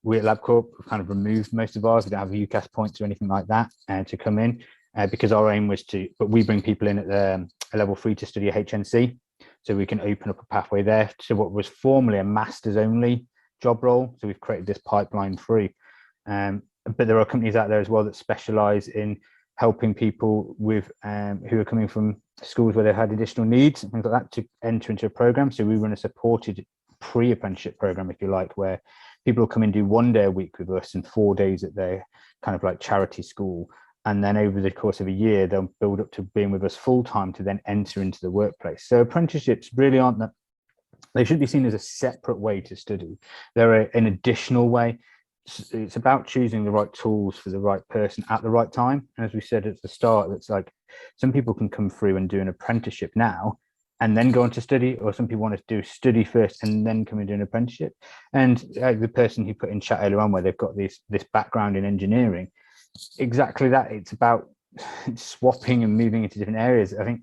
at LabCorp kind of removed most of ours. We don't have UCAS points or anything like that to come in because our aim was to, but we bring people in at a level 3 to study a HNC. So we can open up a pathway there to what was formerly a master's only job role. So we've created this pipeline through. But there are companies out there as well that specialize in helping people with who are coming from schools where they've had additional needs and things like that to enter into a program. So we run a supported pre-apprenticeship program, if you like, where people will come and do 1 day a week with us and 4 days at their kind of like charity school. And then over the course of a year, they'll build up to being with us full time to then enter into the workplace. So apprenticeships really aren't that, they should be seen as a separate way to study. They're an additional way. It's about choosing the right tools for the right person at the right time. And as we said at the start, it's like some people can come through and do an apprenticeship now and then go on to study, or some people want to do study first and then come and do an apprenticeship. And the person who put in chat earlier on, where they've got this background in engineering, exactly that. It's about swapping and moving into different areas. I think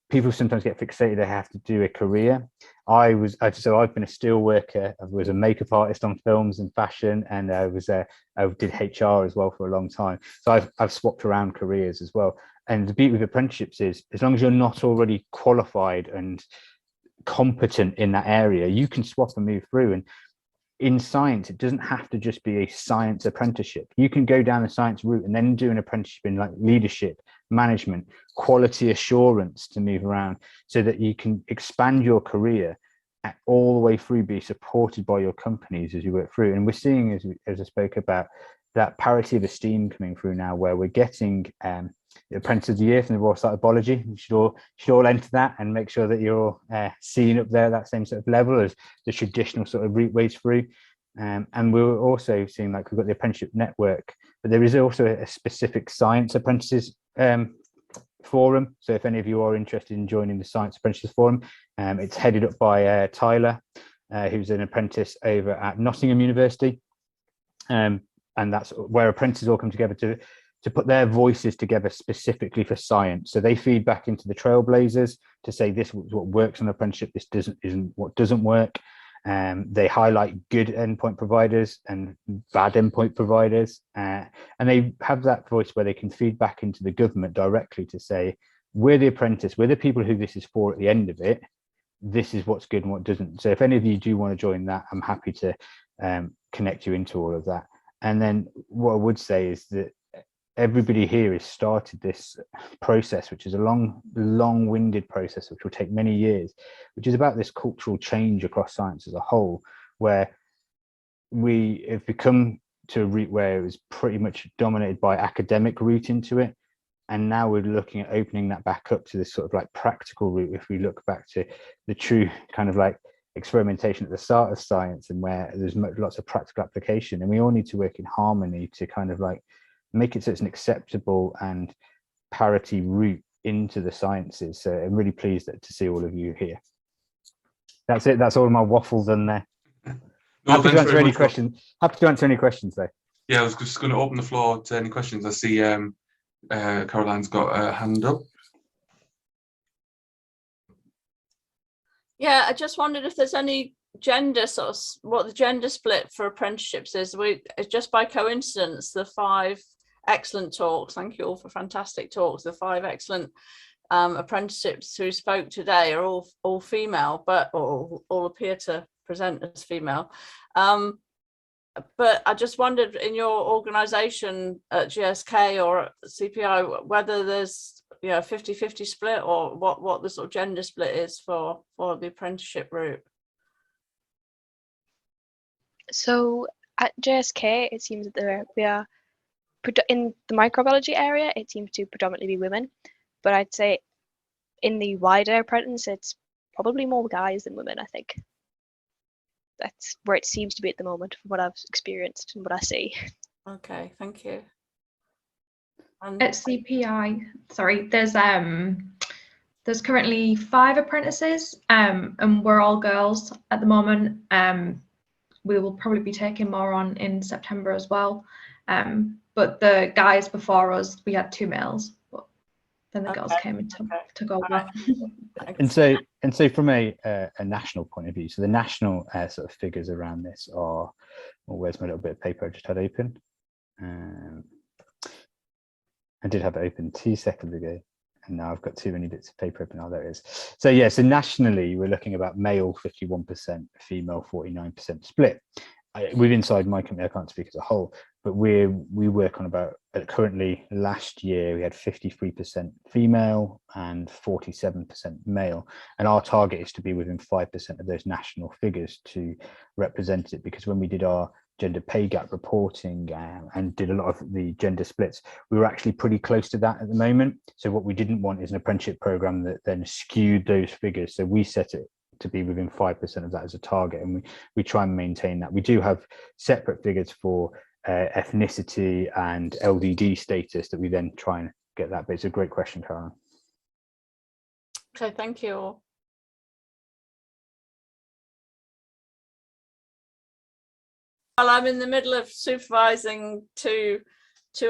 people sometimes get fixated they have to do a career. So I've been a steel worker. I was a makeup artist on films and fashion, and I did HR as well for a long time. So I've swapped around careers as well. And the beauty with apprenticeships is, as long as you're not already qualified and competent in that area, you can swap and move through. And in science, it doesn't have to just be a science apprenticeship. You can go down the science route and then do an apprenticeship in like leadership, management, quality assurance to move around, so that you can expand your career all the way through, be supported by your companies as you work through. And we're seeing, as I spoke about, that parity of esteem coming through now, where we're getting the Apprentice of the Year from the Royal Society of Biology. You should all enter that and make sure that you're seen up there, that same sort of level as the traditional sort of route ways through. And we're also seeing, like, we've got the Apprenticeship Network, but there is also a specific Science Apprentices forum. So if any of you are interested in joining the Science Apprentices forum, it's headed up by Tyler. who's an apprentice over at Nottingham University. And that's where apprentices all come together to put their voices together specifically for science. So they feed back into the trailblazers to say this is what works on apprenticeship, this isn't what doesn't work. They highlight good endpoint providers and bad endpoint providers, and they have that voice where they can feed back into the government directly to say, we're the apprentice, we're the people who this is for at the end of it, this is what's good and what doesn't. So if any of you do want to join that, I'm happy to connect you into all of that. And then what I would say is that everybody here has started this process, which is a long-winded process, which will take many years, which is about this cultural change across science as a whole, where we have become to a route where it was pretty much dominated by academic route into it. And now we're looking at opening that back up to this sort of like practical route. If we look back to the true kind of like experimentation at the start of science, and where there's lots of practical application, and we all need to work in harmony to kind of like make it so it's an acceptable and parity route into the sciences. So I'm really pleased to see all of you here. That's it. That's all of my waffle done there. Happy to answer any questions. Happy to answer any questions though. Yeah, I was just going to open the floor to any questions. I see Caroline's got a hand up. Yeah, I just wondered if there's any gender sort of what the gender split for apprenticeships is. Just by coincidence, the 5 excellent talks, thank you all for fantastic talks, the 5 excellent apprenticeships who spoke today are all female, but all appear to present as female. But I just wondered, in your organization at GSK or at CPI, whether there's 50-50 split, or what the sort of gender split is for the apprenticeship route. So at GSK, it seems that we are in the microbiology area, it seems to predominantly be women, but I'd say in the wider apprentice, it's probably more guys than women. I think that's where it seems to be at the moment, from what I've experienced and what I see. Okay, thank you. At CPI, sorry, there's currently 5 apprentices, and we're all girls at the moment. We will probably be taking more on in September as well. But the guys before us, we had 2 males, but then the girls came and took over. Right. And so from a national point of view, so the national sort of figures around this are, well, where's my little bit of paper I just had open? I did have it open 2 seconds ago, and now I've got too many bits of paper open. Oh, there it is. So yeah, so nationally, we're looking about male 51%, female 49% split. Inside my company, I can't speak as a whole, but we work on about, currently last year, we had 53% female and 47% male. And our target is to be within 5% of those national figures to represent it, because when we did our gender pay gap reporting and did a lot of the gender splits, we were actually pretty close to that at the moment. So what we didn't want is an apprenticeship program that then skewed those figures. So we set it to be within 5% of that as a target, and we try and maintain that. We do have separate figures for ethnicity and LDD status that we then try and get that, but it's a great question, Caroline. Okay, thank you. Well, I'm in the middle of supervising two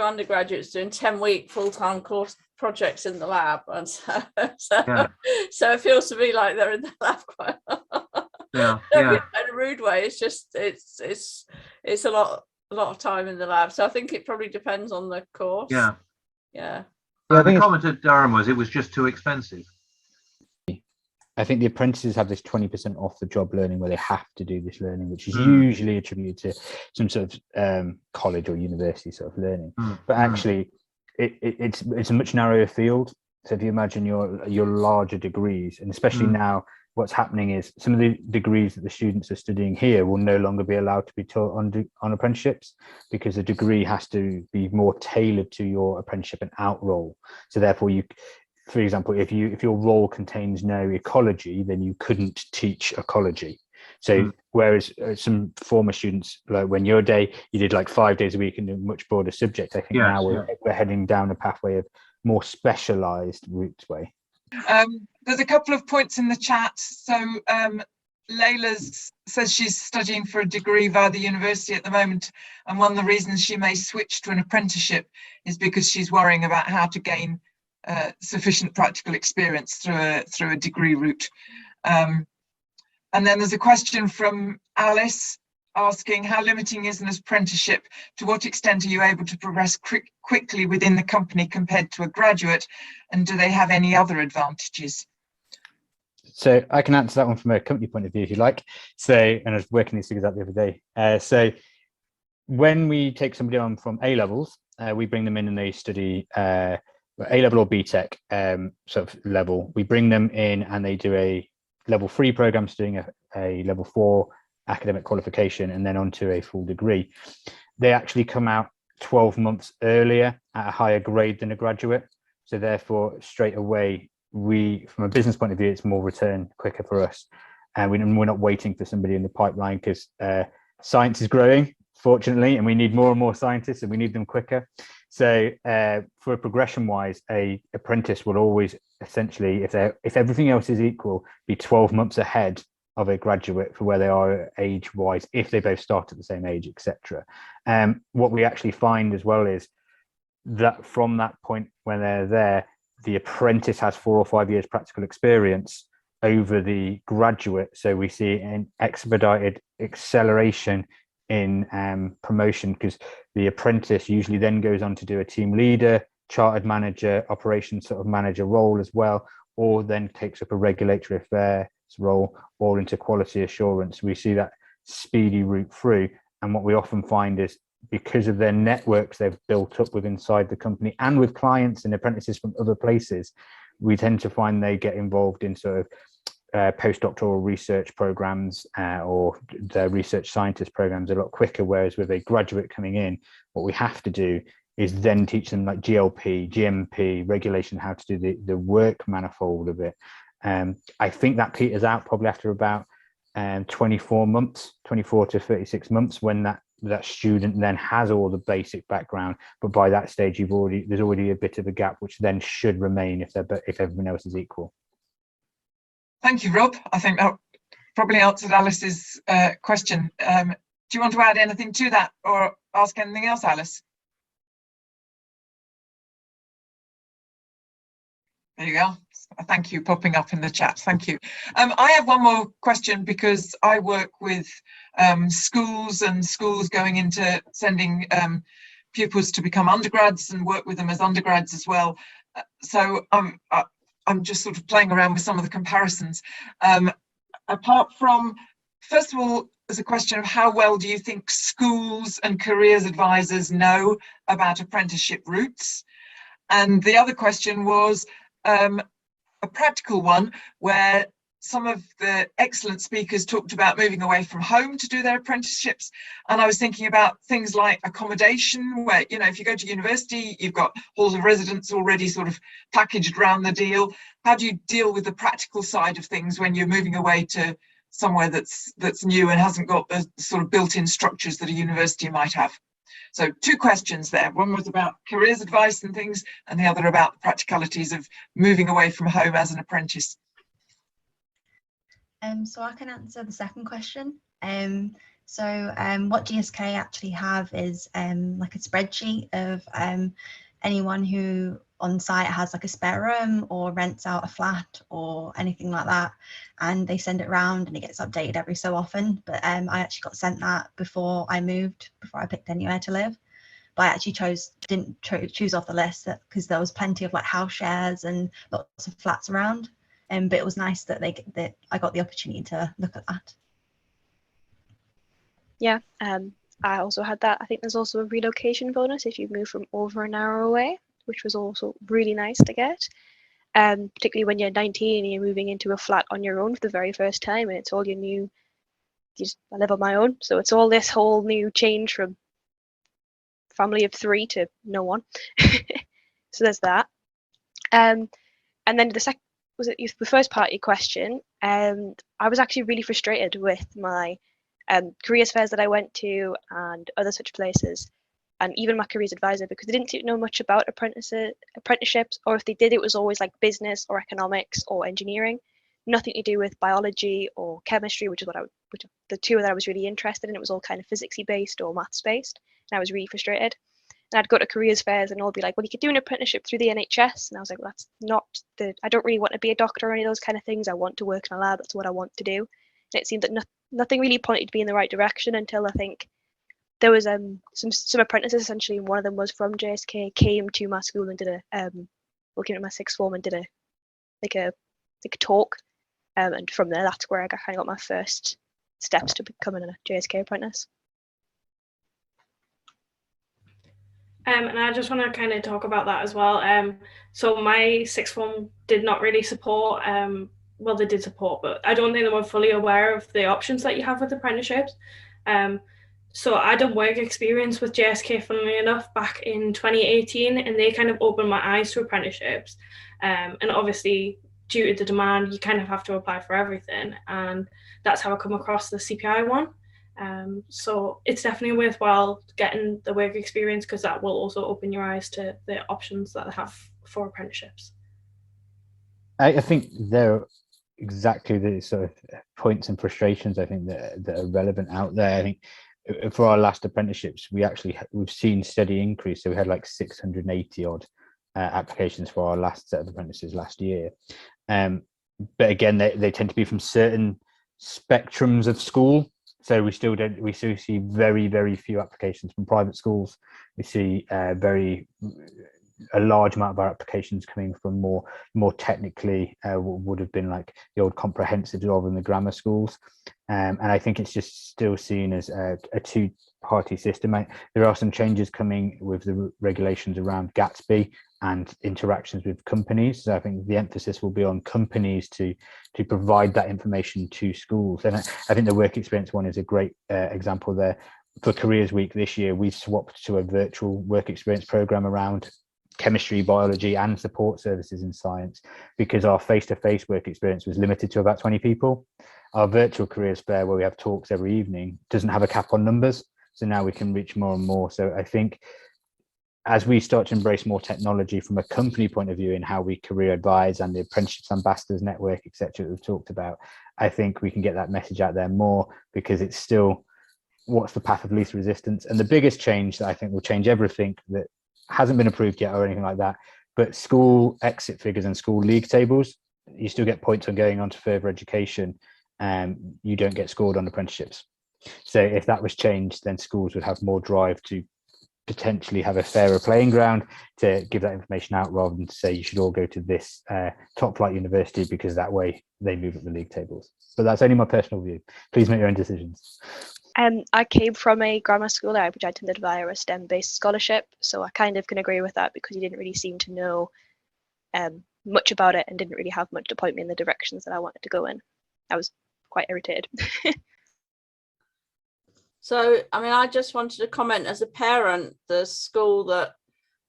undergraduates doing 10-week full-time course projects in the lab, and so it feels to me like they're in the lab quite a lot. In a rude way. It's just it's a lot of time in the lab, so I think it probably depends on the course. The comment at Durham was it was just too expensive. I think the apprentices have this 20% off the job learning, where they have to do this learning, which is usually attributed to some sort of college or university sort of learning. But actually, it's a much narrower field. So if you imagine your larger degrees, and especially now, what's happening is some of the degrees that the students are studying here will no longer be allowed to be taught on apprenticeships, because the degree has to be more tailored to your apprenticeship and out role. So therefore, for example, if your role contains no ecology, then you couldn't teach ecology. So whereas some former students, like when your day, you did like 5 days a week and a much broader subject, I think now we're heading down a pathway of more specialized routes way. There's a couple of points in the chat. So Layla says she's studying for a degree via the university at the moment, and one of the reasons she may switch to an apprenticeship is because she's worrying about how to gain sufficient practical experience through a degree route. And then there's a question from Alice asking, how limiting is an apprenticeship? To what extent are you able to progress quickly within the company compared to a graduate? And do they have any other advantages? So I can answer that one from a company point of view, if you like. So, and I was working these figures out the other day. So when we take somebody on from A levels, we bring them in and they study A level or BTEC sort of level. We bring them in and they do a level 3 program, studying a level 4 academic qualification, and then onto a full degree. They actually come out 12 months earlier at a higher grade than a graduate. So therefore, straight away, from a business point of view, it's more return quicker for us. And we're not waiting for somebody in the pipeline, because science is growing, fortunately, and we need more and more scientists, and we need them quicker. So for progression wise, a apprentice will always essentially, if everything else is equal, be 12 months ahead of a graduate for where they are age wise, if they both start at the same age, etc. What we actually find as well is that from that point when they're there, the apprentice has 4 or 5 years practical experience over the graduate. So we see an expedited acceleration in promotion, because the apprentice usually then goes on to do a team leader, chartered manager, operations sort of manager role as well, or then takes up a regulatory affairs role or into quality assurance. We see that speedy route through. And what we often find is, because of their networks they've built up with inside the company and with clients and apprentices from other places, we tend to find they get involved in sort of postdoctoral research programs or their research scientist programs a lot quicker. Whereas with a graduate coming in, what we have to do is then teach them like GLP, GMP, regulation, how to do the work manifold of it. I think that peters out probably after about 24 to 36 months, when that student then has all the basic background, but by that stage there's already a bit of a gap, which then should remain if everyone else is equal. Thank you, Rob. I think that probably answered Alice's question. Do you want to add anything to that or ask anything else, Alice? There you go. Thank you, popping up in the chat. Thank you. I have one more question, because I work with schools and schools going into sending pupils to become undergrads and work with them as undergrads as well. So I'm just sort of playing around with some of the comparisons. Apart from, first of all, there's a question of how well do you think schools and careers advisors know about apprenticeship routes? And the other question was a practical one, where some of the excellent speakers talked about moving away from home to do their apprenticeships. And I was thinking about things like accommodation, where, you know, if you go to university, you've got halls of residence already sort of packaged around the deal. How do you deal with the practical side of things when you're moving away to somewhere that's new and hasn't got the sort of built-in structures that a university might have? So 2 questions there. One was about careers advice and things, and the other about the practicalities of moving away from home as an apprentice. So I can answer the second question. What GSK actually have is like a spreadsheet of anyone who on site has like a spare room or rents out a flat or anything like that, and they send it around and it gets updated every so often. But I actually got sent that before I moved, before I picked anywhere to live. But I actually didn't choose off the list because there was plenty of like house shares and lots of flats around. But it was nice that I got the opportunity to look at that. Yeah, I also had that. I think there's also a relocation bonus if you move from over an hour away, which was also really nice to get. Particularly when you're 19 and you're moving into a flat on your own for the very first time, and it's all your new. I live on my own, so it's all this whole new change from family of 3 to no one. So there's that. And then the first part of your question, I was actually really frustrated with my careers fairs that I went to and other such places, and even my careers advisor, because they didn't know much about apprenticeships, or if they did, it was always like business or economics or engineering. nothing to do with biology or chemistry, which the two that I was really interested in. It was all kind of physicsy based or maths based, and I was really frustrated. And I'd go to careers fairs and all be like, well, you could do an apprenticeship through the NHS. And I was like, well, that's not I don't really want to be a doctor or any of those kind of things. I want to work in a lab. That's what I want to do. And it seemed that nothing really pointed me in the right direction until I think there was some apprentices, essentially, and one of them was from GSK, came to my school and did looking at my sixth form and did a talk. And from there, that's where I kind of got my first steps to becoming a GSK apprentice. And I just want to kind of talk about that as well. So my sixth form did not really support, well, they did support, but I don't think they were fully aware of the options that you have with apprenticeships. So I did work experience with GSK, funnily enough, back in 2018, and they kind of opened my eyes to apprenticeships. And obviously, due to the demand, you kind of have to apply for everything. And that's how I come across the CPI one. So it's definitely worthwhile getting the work experience, because that will also open your eyes to the options that they have for apprenticeships. I think there are exactly the sort of points and frustrations I think that are relevant out there. I think for our last apprenticeships, we've seen steady increase. So we had like 680 odd applications for our last set of apprentices last year. But again, they tend to be from certain spectrums of school. So we still see very, very few applications from private schools. We see a large amount of our applications coming from more technically would have been like the old comprehensive rather than the grammar schools. And I think it's just still seen as a two-party system. There are some changes coming with the regulations around Gatsby and interactions with companies. So I think the emphasis will be on companies to provide that information to schools. And I think the work experience one is a great example there. For Careers Week this year, we've swapped to a virtual work experience program around chemistry, biology, and support services in science, because our face-to-face work experience was limited to about 20 people. Our virtual careers fair, where we have talks every evening, doesn't have a cap on numbers. So now we can reach more and more. So I think as we start to embrace more technology from a company point of view in how we career advise, and the Apprenticeships Ambassadors Network, etc., that we've talked about, I think we can get that message out there more, because it's still what's the path of least resistance. And the biggest change that I think will change everything, that hasn't been approved yet or anything like that, but school exit figures and school league tables, you still get points on going on to further education, and you don't get scored on apprenticeships. So if that was changed, then schools would have more drive to potentially have a fairer playing ground to give that information out, rather than to say you should all go to this top flight university, because that way they move up the league tables. But that's only my personal view. Please make your own decisions. I came from a grammar school there, which I attended via a STEM-based scholarship, so I kind of can agree with that, because you didn't really seem to know much about it and didn't really have much to point me in the directions that I wanted to go in. I was quite irritated. So, I mean, I just wanted to comment as a parent, the school that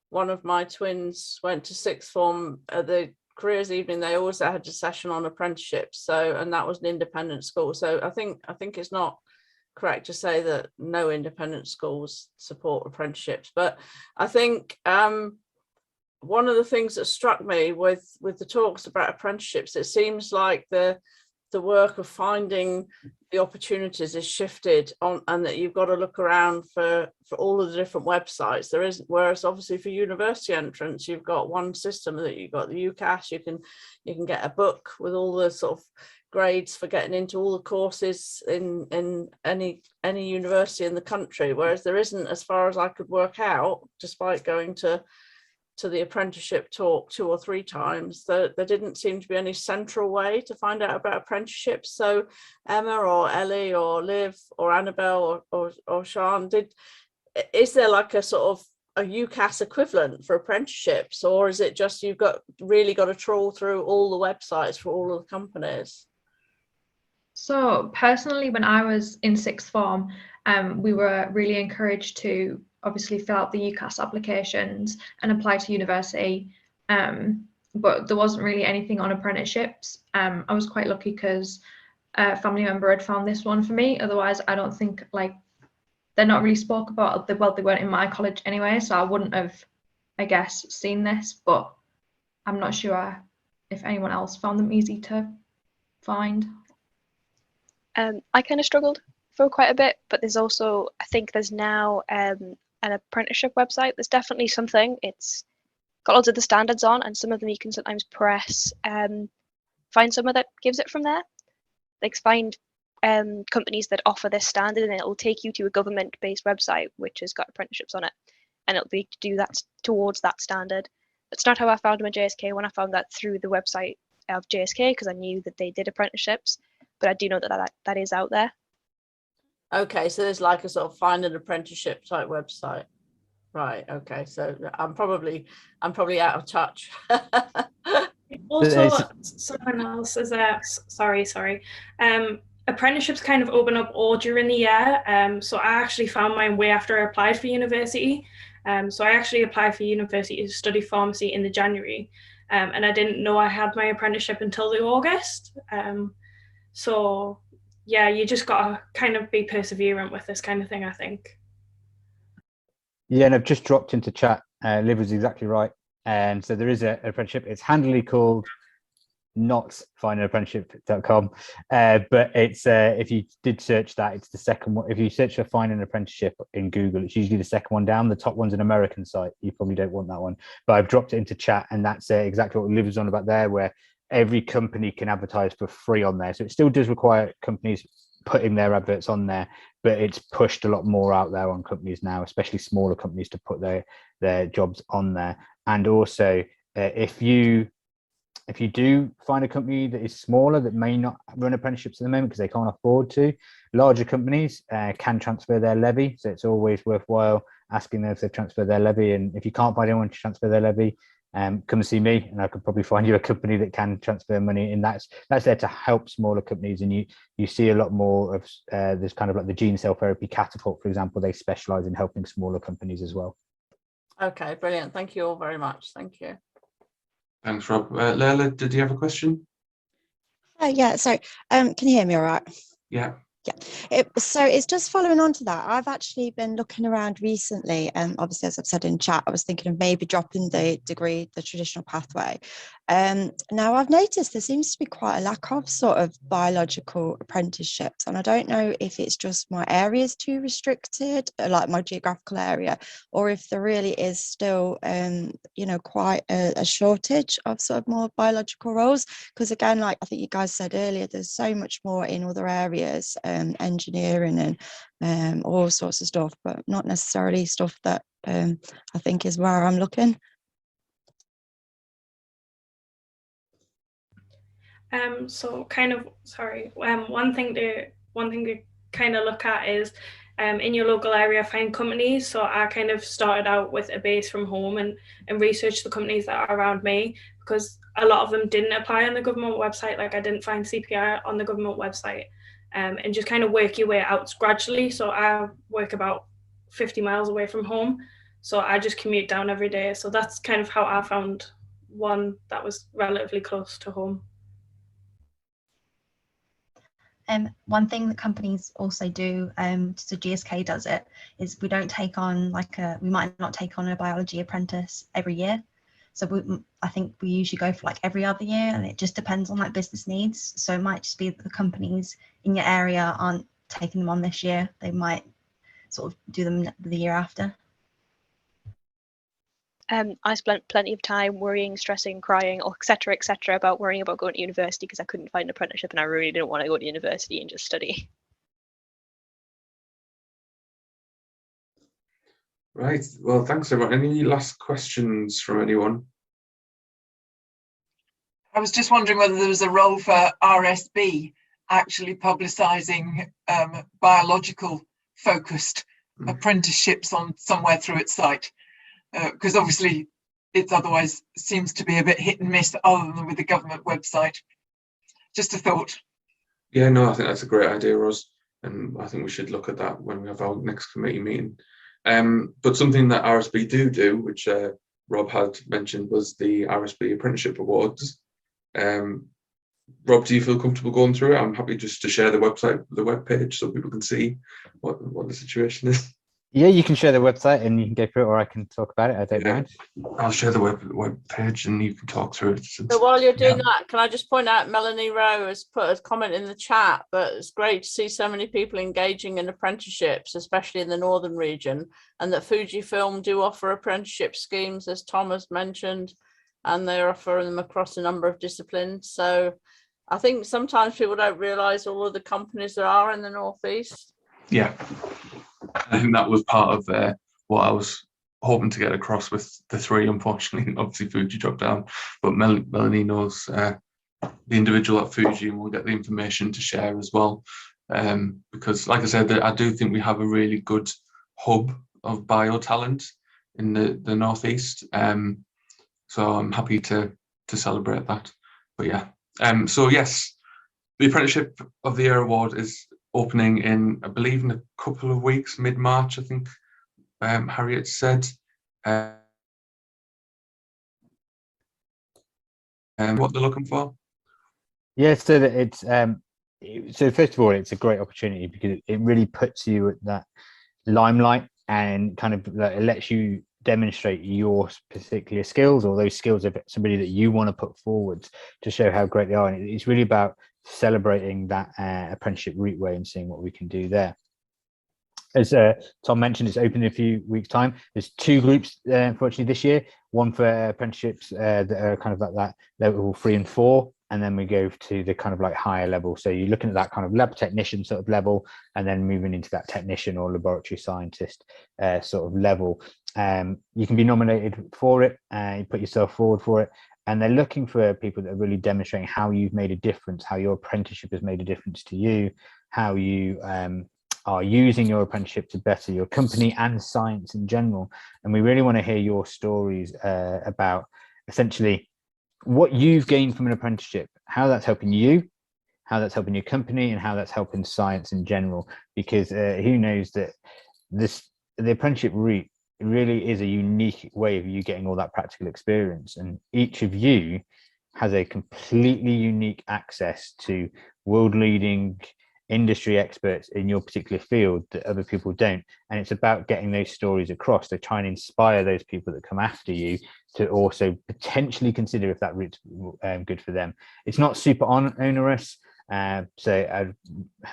one of my twins went to sixth form, the careers evening, they always had a session on apprenticeships. So, and that was an independent school. So I think it's not correct to say that no independent schools support apprenticeships. But I think one of the things that struck me with the talks about apprenticeships, it seems like the work of finding the opportunities is shifted on, and that you've got to look around for all of the different websites. There isn't, whereas obviously for university entrance, you've got one system, that you've got the UCAS, you can get a book with all the sort of grades for getting into all the courses in any university in the country, whereas there isn't, as far as I could work out, despite going to the apprenticeship talk 2 or 3 times, there didn't seem to be any central way to find out about apprenticeships. So Emma or Ellie or Liv or Annabelle or Sean, is there like a sort of a UCAS equivalent for apprenticeships, or is it just you've really got to trawl through all the websites for all of the companies? So personally, when I was in sixth form, we were really encouraged to obviously fill out the UCAS applications and apply to university, but there wasn't really anything on apprenticeships. I was quite lucky because a family member had found this one for me. Otherwise, I don't think, like, they're not really spoke about. Well, they weren't in my college anyway, so I wouldn't have, I guess, seen this, but I'm not sure if anyone else found them easy to find? I kind of struggled for quite a bit, but there's also, I think there's now an apprenticeship website. There's definitely something. It's got lots of the standards on, and some of them you can sometimes press find somewhere that gives it from there. Like find companies that offer this standard, and it'll take you to a government-based website which has got apprenticeships on it, and it'll be to do that towards that standard. That's not how I found my JSK one. I found that through the website of JSK because I knew that they did apprenticeships, but I do know that is out there. Okay, so there's like a sort of find an apprenticeship type website. Right, okay, so I'm probably out of touch. Also, someone else is there. Sorry. Apprenticeships kind of open up all during the year. So I actually found mine way after I applied for university. So I actually applied for university to study pharmacy in the January, and I didn't know I had my apprenticeship until the August. So yeah, you just gotta kind of be perseverant with this kind of thing, I think. Yeah, and I've just dropped into chat. Liv was exactly right. And so there is an apprenticeship. It's handily called notfindapprenticeship.com. But it's if you did search that, it's the second one. If you search for find an apprenticeship in Google, it's usually the second one down. The top one's an American site. You probably don't want that one. But I've dropped it into chat, and that's exactly what Liv was on about there, where every company can advertise for free on there. So it still does require companies putting their adverts on there, but it's pushed a lot more out there on companies now, especially smaller companies, to put their jobs on there. And also if you do find a company that is smaller that may not run apprenticeships at the moment because they can't afford to, larger companies can transfer their levy. So it's always worthwhile asking them if they've transferred their levy. And if you can't find anyone to transfer their levy, come and see me, and I could probably find you a company that can transfer money. And that's there to help smaller companies. And you see a lot more of this kind of like the gene cell therapy Catapult, for example. They specialize in helping smaller companies as well. Okay, brilliant. Thank you all very much. Thank you. Thanks, Rob. Leila, did you have a question? Yeah, so can you hear me all right? Yeah. Yeah, so it's just following on to that. I've actually been looking around recently, and obviously, as I've said in chat, I was thinking of maybe dropping the degree, the traditional pathway. Now I've noticed there seems to be quite a lack of sort of biological apprenticeships, and I don't know if it's just my area is too restricted, like my geographical area, or if there really is still, quite a shortage of sort of more biological roles. Because again, like I think you guys said earlier, there's so much more in other areas, engineering and all sorts of stuff, but not necessarily stuff that I think is where I'm looking. So kind of one thing to kind of look at is in your local area, find companies. So I kind of started out with a base from home and researched the companies that are around me, because a lot of them didn't apply on the government website. Like I didn't find CPI on the government website, and just kind of work your way out gradually. So I work about 50 miles away from home, so I just commute down every day. So that's kind of how I found one that was relatively close to home. One thing that companies also do, so GSK does it, is we don't take on we might not take on a biology apprentice every year. So I think we usually go for like every other year, and it just depends on like business needs. So it might just be that the companies in your area aren't taking them on this year. They might sort of do them the year after. I spent plenty of time worrying, stressing, crying, or etc. about worrying about going to university because I couldn't find an apprenticeship, and I really didn't want to go to university and just study. Right. Well, thanks everyone. Any last questions from anyone? I was just wondering whether there was a role for RSB actually publicising biological focused apprenticeships on somewhere through its site. Because obviously it otherwise seems to be a bit hit and miss other than with the government website. Just a thought. Yeah, no, I think that's a great idea, Ros, and I think we should look at that when we have our next committee meeting. But something that RSB do, which Rob had mentioned, was the RSB Apprenticeship Awards. Rob, do you feel comfortable going through it? I'm happy just to share the website, the web page, so people can see what the situation is. Yeah, you can share the website and you can go through it, or I can talk about it. I don't mind. I'll share the web page and you can talk through it. So while you're doing that, can I just point out Melanie Rowe has put a comment in the chat, but it's great to see so many people engaging in apprenticeships, especially in the northern region, and that Fujifilm do offer apprenticeship schemes, as Tom has mentioned, and they're offering them across a number of disciplines. So I think sometimes people don't realise all of the companies there are in the northeast. Yeah, I think that was part of what I was hoping to get across with the three. Unfortunately, obviously Fuji dropped down, but Melanie knows the individual at Fuji, and we'll get the information to share as well. Because, like I said, I do think we have a really good hub of bio talent in the northeast. So I'm happy to celebrate that. But yeah, so yes, the Apprenticeship of the Year award is opening in, I believe, in a couple of weeks, mid-March, I think. Harriet said. What they're looking for? Yeah, so that it's so first of all, it's a great opportunity because it really puts you at that limelight and kind of it lets you demonstrate your particular skills, or those skills of somebody that you want to put forward to show how great they are. And it's really about celebrating that apprenticeship route way and seeing what we can do there. As Tom mentioned, it's open in a few weeks' time. There's two groups, unfortunately, this year. One for apprenticeships that are kind of like that level 3 and 4, and then we go to the kind of like higher level. So you're looking at that kind of lab technician sort of level, and then moving into that technician or laboratory scientist sort of level. You can be nominated for it, you put yourself forward for it, and they're looking for people that are really demonstrating how you've made a difference, how your apprenticeship has made a difference to you, how you are using your apprenticeship to better your company and science in general. And we really want to hear your stories about essentially what you've gained from an apprenticeship, how that's helping you, how that's helping your company, and how that's helping science in general. Because who knows that the apprenticeship route really is a unique way of you getting all that practical experience, and each of you has a completely unique access to world-leading industry experts in your particular field that other people don't. And it's about getting those stories across to try and inspire those people that come after you to also potentially consider if that route's good for them. It's not super onerous, so I'd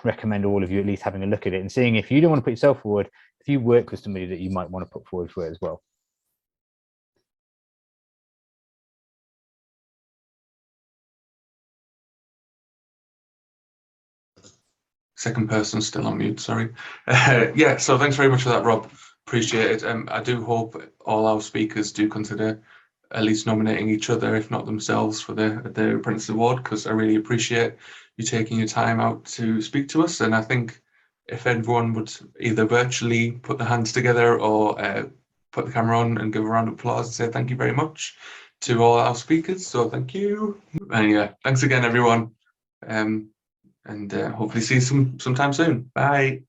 recommend all of you at least having a look at it and seeing if you don't want to put yourself forward, if you work with somebody that you might want to put forward for it as well. Second person still on mute, sorry. Yeah, so thanks very much for that, Rob. Appreciate it. I do hope all our speakers do consider at least nominating each other, if not themselves, for the Apprentice Award, because I really appreciate you taking your time out to speak to us. And I think if everyone would either virtually put their hands together or put the camera on and give a round of applause and say thank you very much to all our speakers. So thank you. And yeah, thanks again, everyone. And hopefully see you sometime soon. Bye.